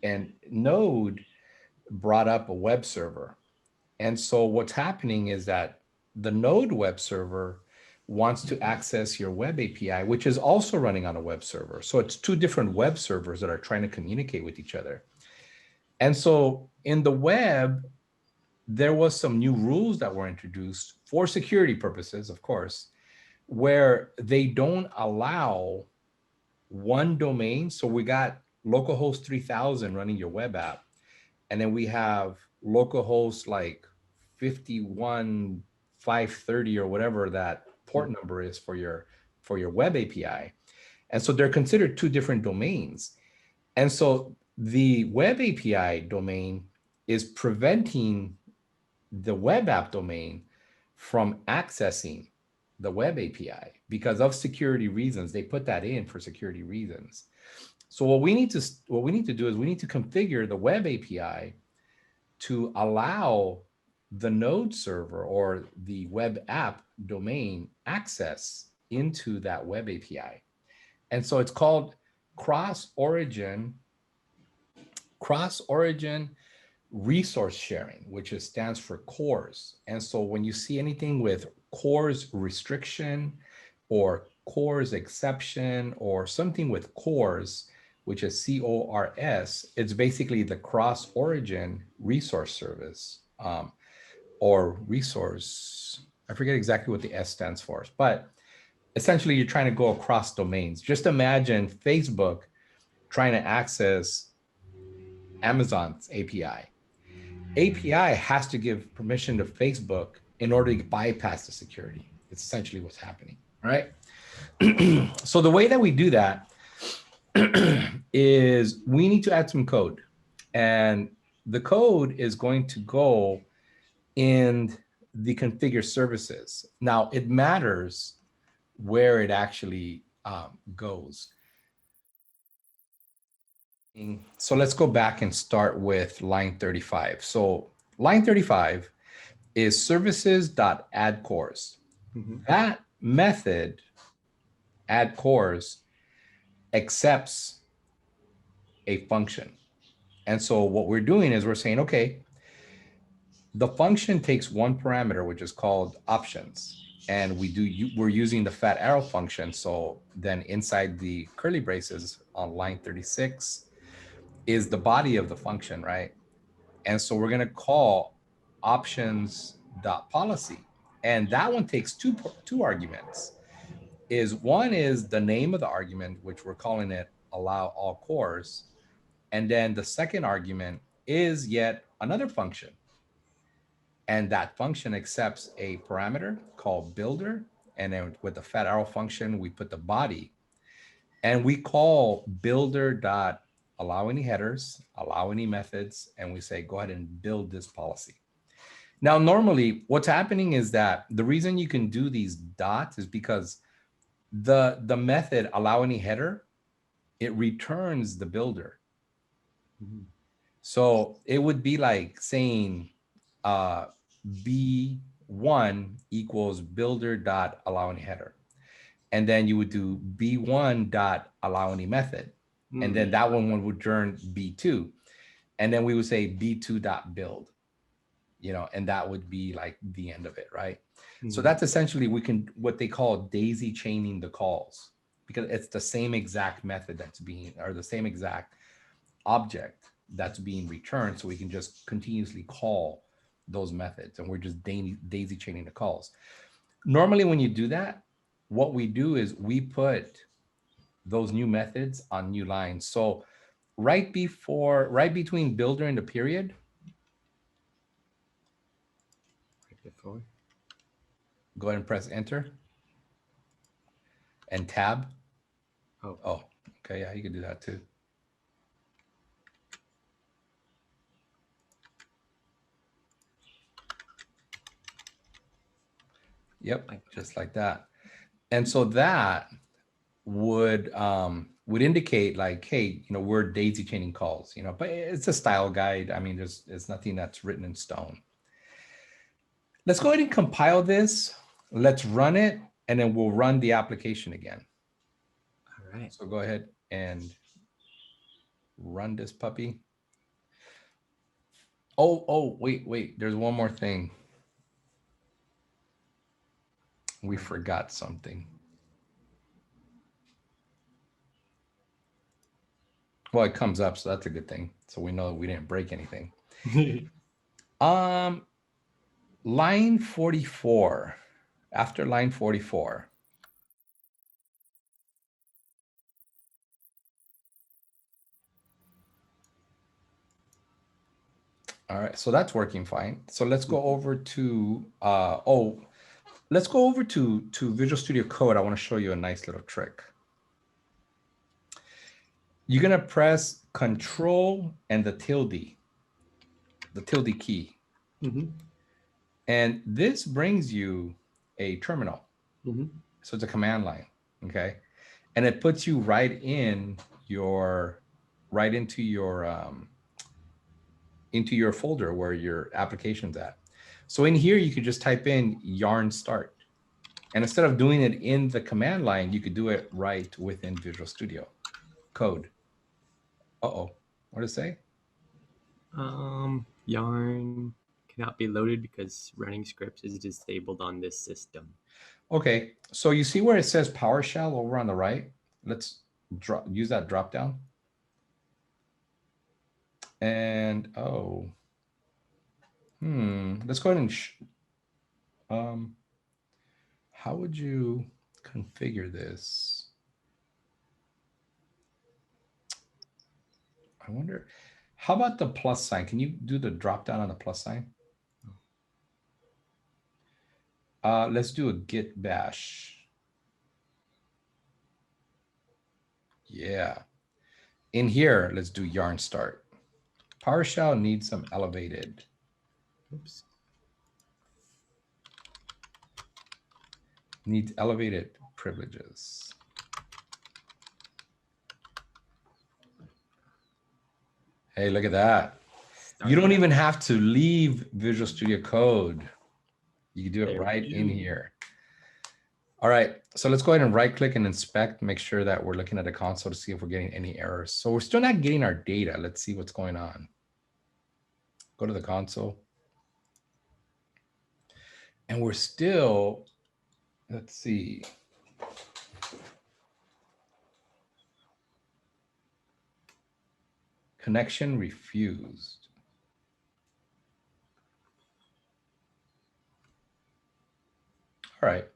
[SPEAKER 1] and Node brought up a web server. And so what's happening is that the Node web server wants to access your web API, which is also running on a web server. So it's two different web servers that are trying to communicate with each other. And so in the web, there was some new rules that were introduced for security purposes, of course, where they don't allow one domain. So we got localhost 3000 running your web app, and then we have localhost like 51530 or whatever that port number is for your web API. And so they're considered two different domains. And so the web API domain is preventing the web app domain from accessing the web API because of security reasons. They put that in for security reasons. So what we need to do is we need to configure the web API to allow the node server or the web app domain access into that web API. And so it's called cross-origin resource sharing, which stands for CORS. And so when you see anything with CORS restriction or CORS exception or something with CORS, which is CORS, it's basically the cross-origin resource service or resource. I forget exactly what the S stands for, but essentially you're trying to go across domains. Just imagine Facebook trying to access Amazon's API. API has to give permission to Facebook in order to bypass the security. It's essentially what's happening, all right? So the way that we do that is we need to add some code. And the code is going to go in the configure services. Now, it matters where it actually goes. So let's go back and start with line 35. So line 35 is services.addCores. That method, addCores, accepts a function. And so what we're doing is we're saying, okay, the function takes one parameter, which is called options. And we're using the fat arrow function. So then inside the curly braces on line 36 is the body of the function, right? And so we're going to call options.policy. And that one takes two arguments. One is the name of the argument, which we're calling it allow all cores. And then the second argument is yet another function. And that function accepts a parameter called builder. And then with the fat arrow function, we put the body. And we call builder.allow any headers, allow any methods, and we say, go ahead and build this policy. Now, normally what's happening is that the reason you can do these dots is because the method allow any header, it returns the builder. So it would be like saying B1 equals builder.allow any header. And then you would do B1.allow any method. And then that one would return B2. And then we would say B2.build, and that would be like the end of it, right? So that's essentially what they call daisy chaining the calls, because it's the same exact method or the same exact object that's being returned. So we can just continuously call those methods, and we're just daisy chaining the calls. Normally when you do that, what we do is we put those new methods on new lines. So right between builder and the period, go ahead and press enter and tab. Oh, okay, yeah, you can do that too. Yep, just like that. And so that would indicate like, hey, we're daisy chaining calls, but it's a style guide. I mean, there's nothing that's written in stone. Let's go ahead and compile this. Let's run it, and then we'll run the application again.
[SPEAKER 2] All right.
[SPEAKER 1] So go ahead and run this puppy. Oh, wait. There's one more thing. We forgot something. Well, it comes up, so that's a good thing. So we know we didn't break anything. Line 44. After line 44, All right, so that's working fine. So let's go over to, let's go over to Visual Studio Code. I want to show you a nice little trick. You're going to press Control and the tilde key.
[SPEAKER 2] Mm-hmm.
[SPEAKER 1] And this brings you a terminal.
[SPEAKER 2] Mm-hmm.
[SPEAKER 1] So it's a command line, okay? And it puts you right into your folder where your application's at. So in here, you could just type in yarn start. And instead of doing it in the command line, you could do it right within Visual Studio Code. Uh-oh, what did it say?
[SPEAKER 2] Yarn cannot be loaded because running scripts is disabled on this system.
[SPEAKER 1] Okay, so you see where it says PowerShell over on the right? Let's use that drop down. And let's go ahead and how would you configure this? I wonder, how about the plus sign? Can you do the drop down on the plus sign? Let's do a git bash. Yeah. In here, let's do yarn start. PowerShell needs some elevated.
[SPEAKER 2] Oops.
[SPEAKER 1] Needs elevated privileges. Hey, look at that. You don't even have to leave Visual Studio Code. You can do it right in here. All right, so let's go ahead and right click and inspect, make sure that we're looking at the console to see if we're getting any errors. So we're still not getting our data. Let's see what's going on. Go to the console. And we're still, let's see. Connection refused. All right.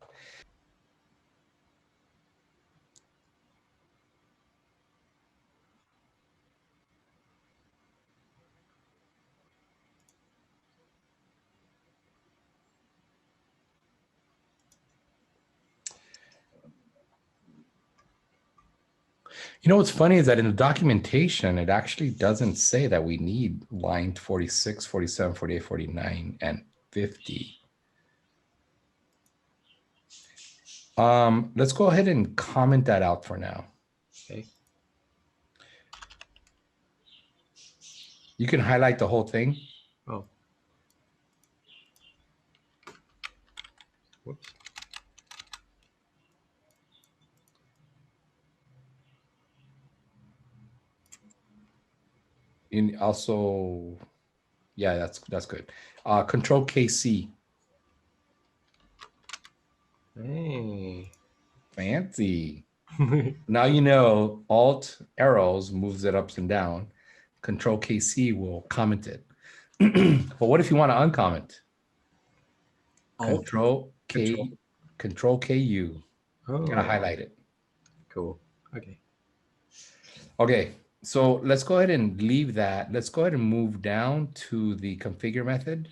[SPEAKER 1] You know, what's funny is that in the documentation, it actually doesn't say that we need line 46, 47, 48, 49, and 50. Let's go ahead and comment that out for now.
[SPEAKER 2] Okay.
[SPEAKER 1] You can highlight the whole thing.
[SPEAKER 2] Oh. Whoops.
[SPEAKER 1] And also, yeah, that's good. Control KC.
[SPEAKER 2] Hey.
[SPEAKER 1] Fancy. Now you know Alt arrows moves it ups and down. Control KC will comment it. But what if you want to uncomment? Control KU.
[SPEAKER 2] Oh.
[SPEAKER 1] Gotta highlight it.
[SPEAKER 2] Cool. Okay.
[SPEAKER 1] Okay, so let's go ahead and leave that. Let's go ahead and move down to the configure method.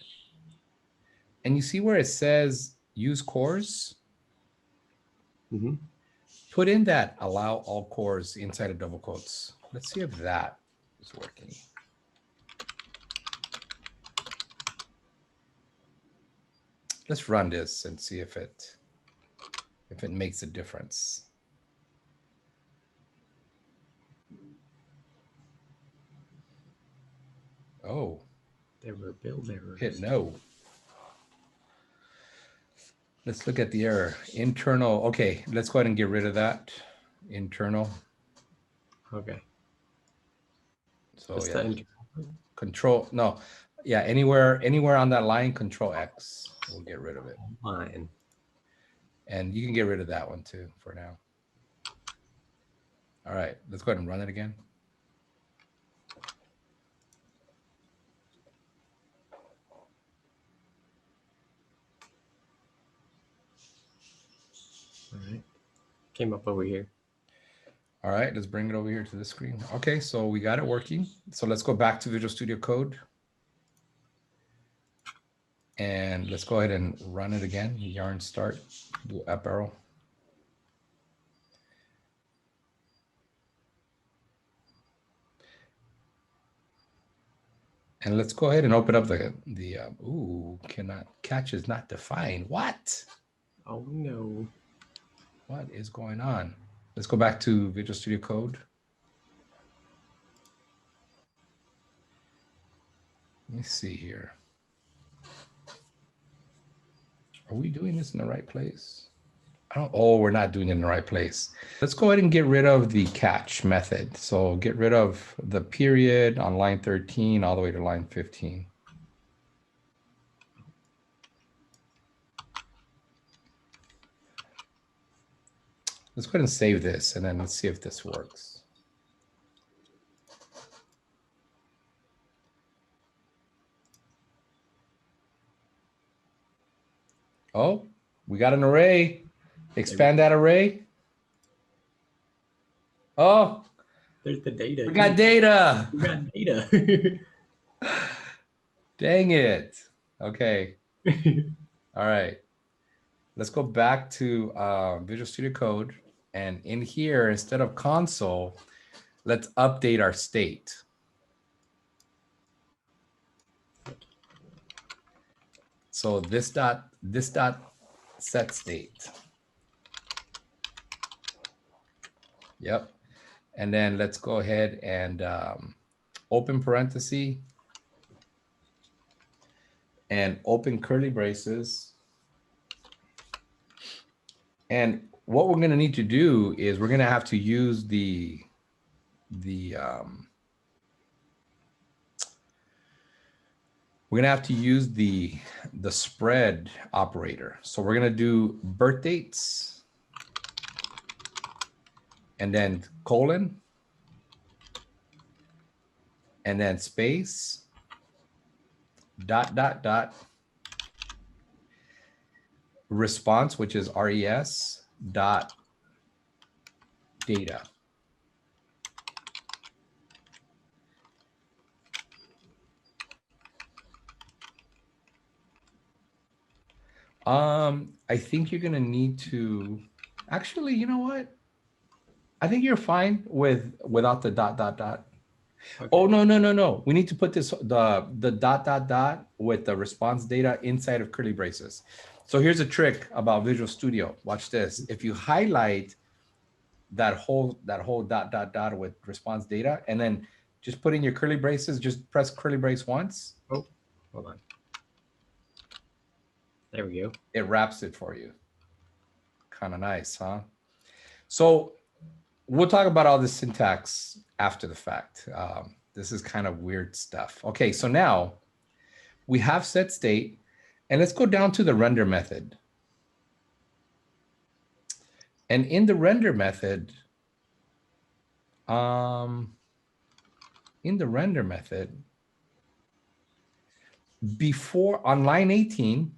[SPEAKER 1] And you see where it says use cores?
[SPEAKER 2] Mm-hmm.
[SPEAKER 1] Put in that allow all cores inside of double quotes. Let's see if that is working. Let's run this and see if it makes a difference. Oh,
[SPEAKER 2] There were build errors.
[SPEAKER 1] hit no. Let's look at the error. Internal. Okay, let's go ahead and get rid of that. Internal.
[SPEAKER 2] Okay.
[SPEAKER 1] So
[SPEAKER 2] Just
[SPEAKER 1] yeah.
[SPEAKER 2] the
[SPEAKER 1] Control. No. Yeah. Anywhere on that line. Control X. We'll get rid of it.
[SPEAKER 2] line.
[SPEAKER 1] And you can get rid of that one too for now. All right. Let's go ahead and run it again.
[SPEAKER 2] All right. Came up over here.
[SPEAKER 1] All right, let's bring it over here to the screen. Okay, so we got it working. So let's go back to Visual Studio Code. And let's go ahead and run it again. Yarn start, do up arrow. And let's go ahead and open up ooh, catch is not defined. What?
[SPEAKER 2] Oh no.
[SPEAKER 1] What is going on? Let's go back to Visual Studio Code. Let me see here. Are we doing this in the right place? Oh, we're not doing it in the right place. Let's go ahead and get rid of the catch method. So get rid of the period on line 13 all the way to line 15. Let's go ahead and save this, and then let's see if this works. Oh, we got an array. Expand that array. Oh,
[SPEAKER 2] there's the data.
[SPEAKER 1] We got data.
[SPEAKER 2] We got data.
[SPEAKER 1] Dang it. Okay. All right. Let's go back to Visual Studio Code. And in here, instead of console, let's update our state. So this dot set state. Yep. And then let's go ahead and open parenthesis and open curly braces. And what we're going to need to do is we're going to have to use the spread operator. So we're going to do birth dates and then colon and then space dot dot dot response, which is res dot data. I think you're gonna need to actually, you know what? I think you're fine without the dot dot dot. Okay. Oh no. We need to put this the dot dot dot with the response data inside of curly braces. So here's a trick about Visual Studio. Watch this. If you highlight that whole dot dot dot with response data and then just put in your curly braces, just press curly brace once.
[SPEAKER 2] Oh, hold on. There we go.
[SPEAKER 1] It wraps it for you. Kind of nice, huh? So we'll talk about all this syntax after the fact. This is kind of weird stuff. Okay, so now we have set state, and let's go down to the render method. And in the render method, before on line 18,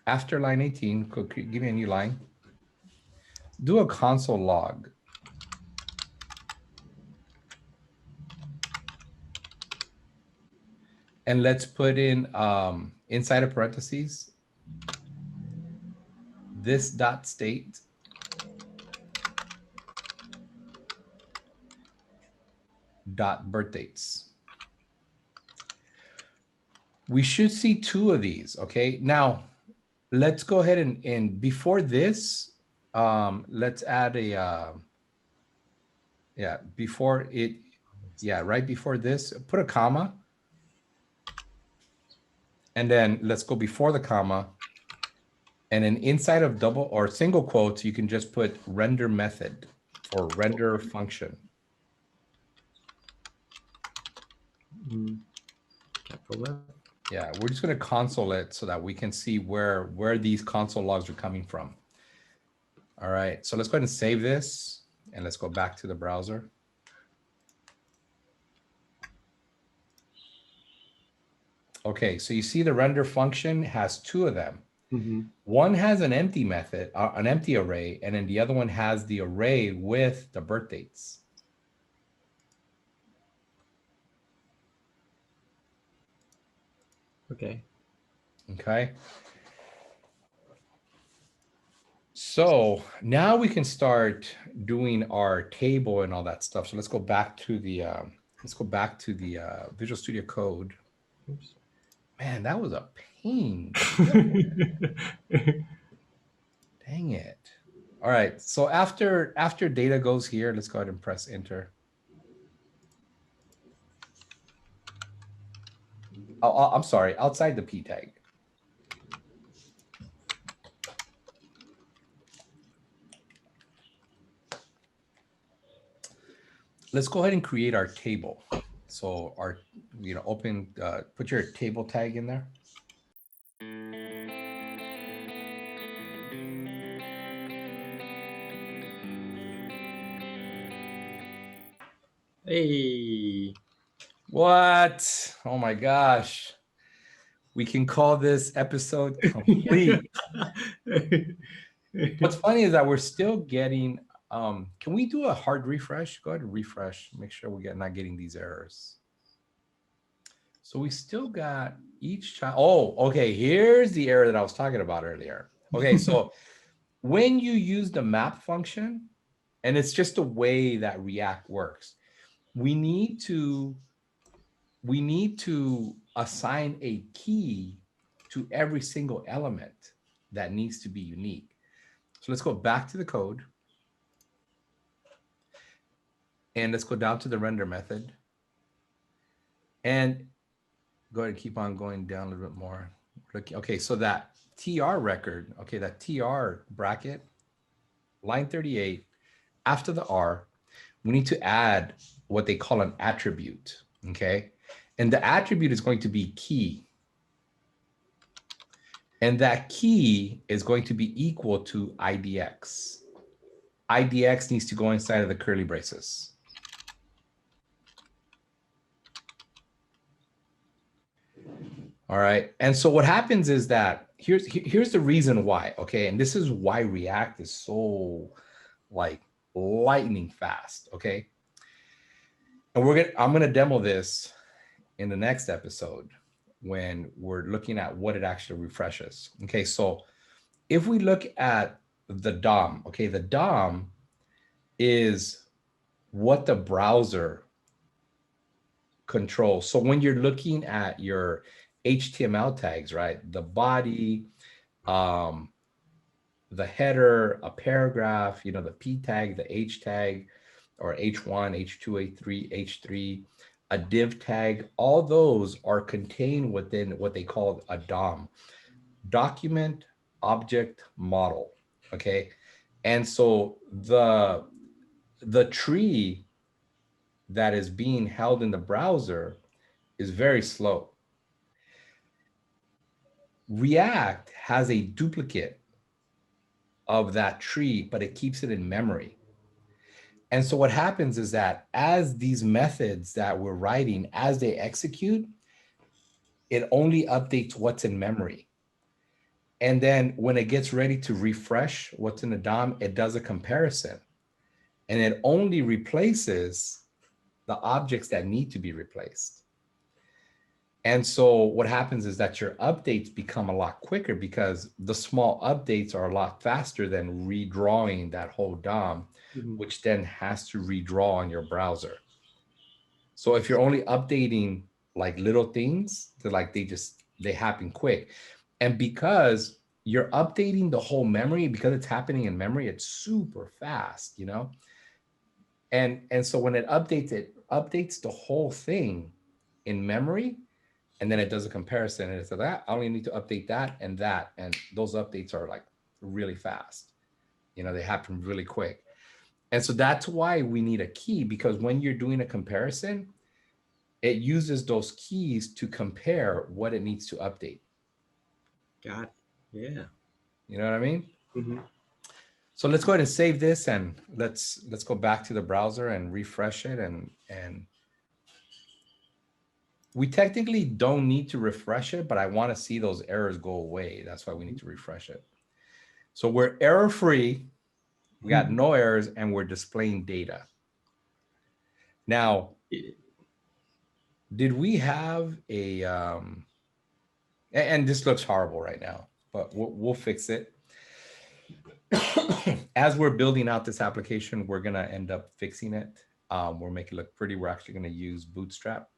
[SPEAKER 1] after line 18, give me a new line. Do a console log. And let's put in inside of parentheses this dot state dot birth dates. We should see two of these. Okay, now let's go ahead and before this, let's add a right before this, put a comma. And then let's go before the comma. And then inside of double or single quotes, you can just put render method or render function. Yeah, we're just going to console it so that we can see where these console logs are coming from. All right, so let's go ahead and save this. And let's go back to the browser. Okay, so you see the render function has two of them. Mm-hmm. One has an empty method, an empty array, and then the other one has the array with the birth dates.
[SPEAKER 2] Okay.
[SPEAKER 1] Okay. So now we can start doing our table and all that stuff. So let's go back to the Visual Studio Code.
[SPEAKER 2] Oops.
[SPEAKER 1] Man, that was a pain. Dang it. All right. So after data goes here, let's go ahead and press enter. I'm sorry, outside the p tag. Let's go ahead and create our table. So our, open, put your table tag in there.
[SPEAKER 2] Hey.
[SPEAKER 1] What? Oh my gosh. We can call this episode complete. What's funny is that we're still getting, can we do a hard refresh? Go ahead and refresh, make sure we're not getting these errors. So we still got each child. Oh, okay. Here's the error that I was talking about earlier. Okay, so when you use the map function, and it's just the way that React works, we need to assign a key to every single element that needs to be unique. So let's go back to the code. And let's go down to the render method. And go ahead and keep on going down a little bit more. Okay, so that TR record, okay, that TR bracket, line 38, after the R, we need to add what they call an attribute, okay? And the attribute is going to be key. And that key is going to be equal to IDX. IDX needs to go inside of the curly braces. All right. And so what happens is that here's the reason why, okay? And this is why React is so like lightning fast, okay? And I'm gonna demo this in the next episode when we're looking at what it actually refreshes. Okay, so if we look at the DOM, okay, the DOM is what the browser controls. So when you're looking at your HTML tags, right, the body, the header, a paragraph, the P tag, the H tag, or H1, H2, H3, H3, a div tag, all those are contained within what they call a DOM, document object model, okay? And so the tree that is being held in the browser is very slow. React has a duplicate of that tree, but it keeps it in memory. And so what happens is that as these methods that we're writing, as they execute, it only updates what's in memory. And then when it gets ready to refresh what's in the DOM, it does a comparison. And it only replaces the objects that need to be replaced. And so what happens is that your updates become a lot quicker because the small updates are a lot faster than redrawing that whole DOM, which then has to redraw on your browser. So if you're only updating like little things, they happen quick. And because you're updating the whole memory, because it's happening in memory, it's super fast, And so when it updates the whole thing in memory, and then it does a comparison and it says that I only need to update that, and those updates are like really fast. They happen really quick. And so that's why we need a key, because when you're doing a comparison, it uses those keys to compare what it needs to update.
[SPEAKER 2] Got it. Yeah.
[SPEAKER 1] You know what I mean?
[SPEAKER 2] Mm-hmm.
[SPEAKER 1] So let's go ahead and save this, and let's go back to the browser and refresh it. And we technically don't need to refresh it, but I want to see those errors go away. That's why we need to refresh it. So we're error-free. We got no errors, and we're displaying data. Now, did we have a And this looks horrible right now, but we'll fix it. As we're building out this application, we're going to end up fixing it. We'll make it look pretty. We're actually going to use Bootstrap.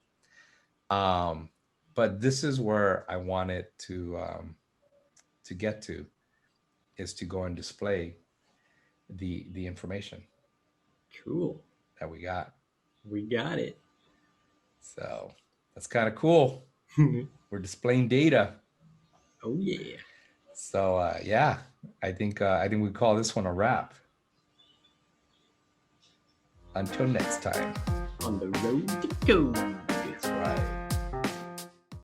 [SPEAKER 1] But this is where I wanted to get to, is to go and display the information
[SPEAKER 2] Cool.
[SPEAKER 1] that we got.
[SPEAKER 2] We got it.
[SPEAKER 1] So that's kind of cool. We're displaying data.
[SPEAKER 2] Oh yeah.
[SPEAKER 1] So yeah, I think we call this one a wrap. Until next time.
[SPEAKER 2] On the road to code.
[SPEAKER 1] That's right.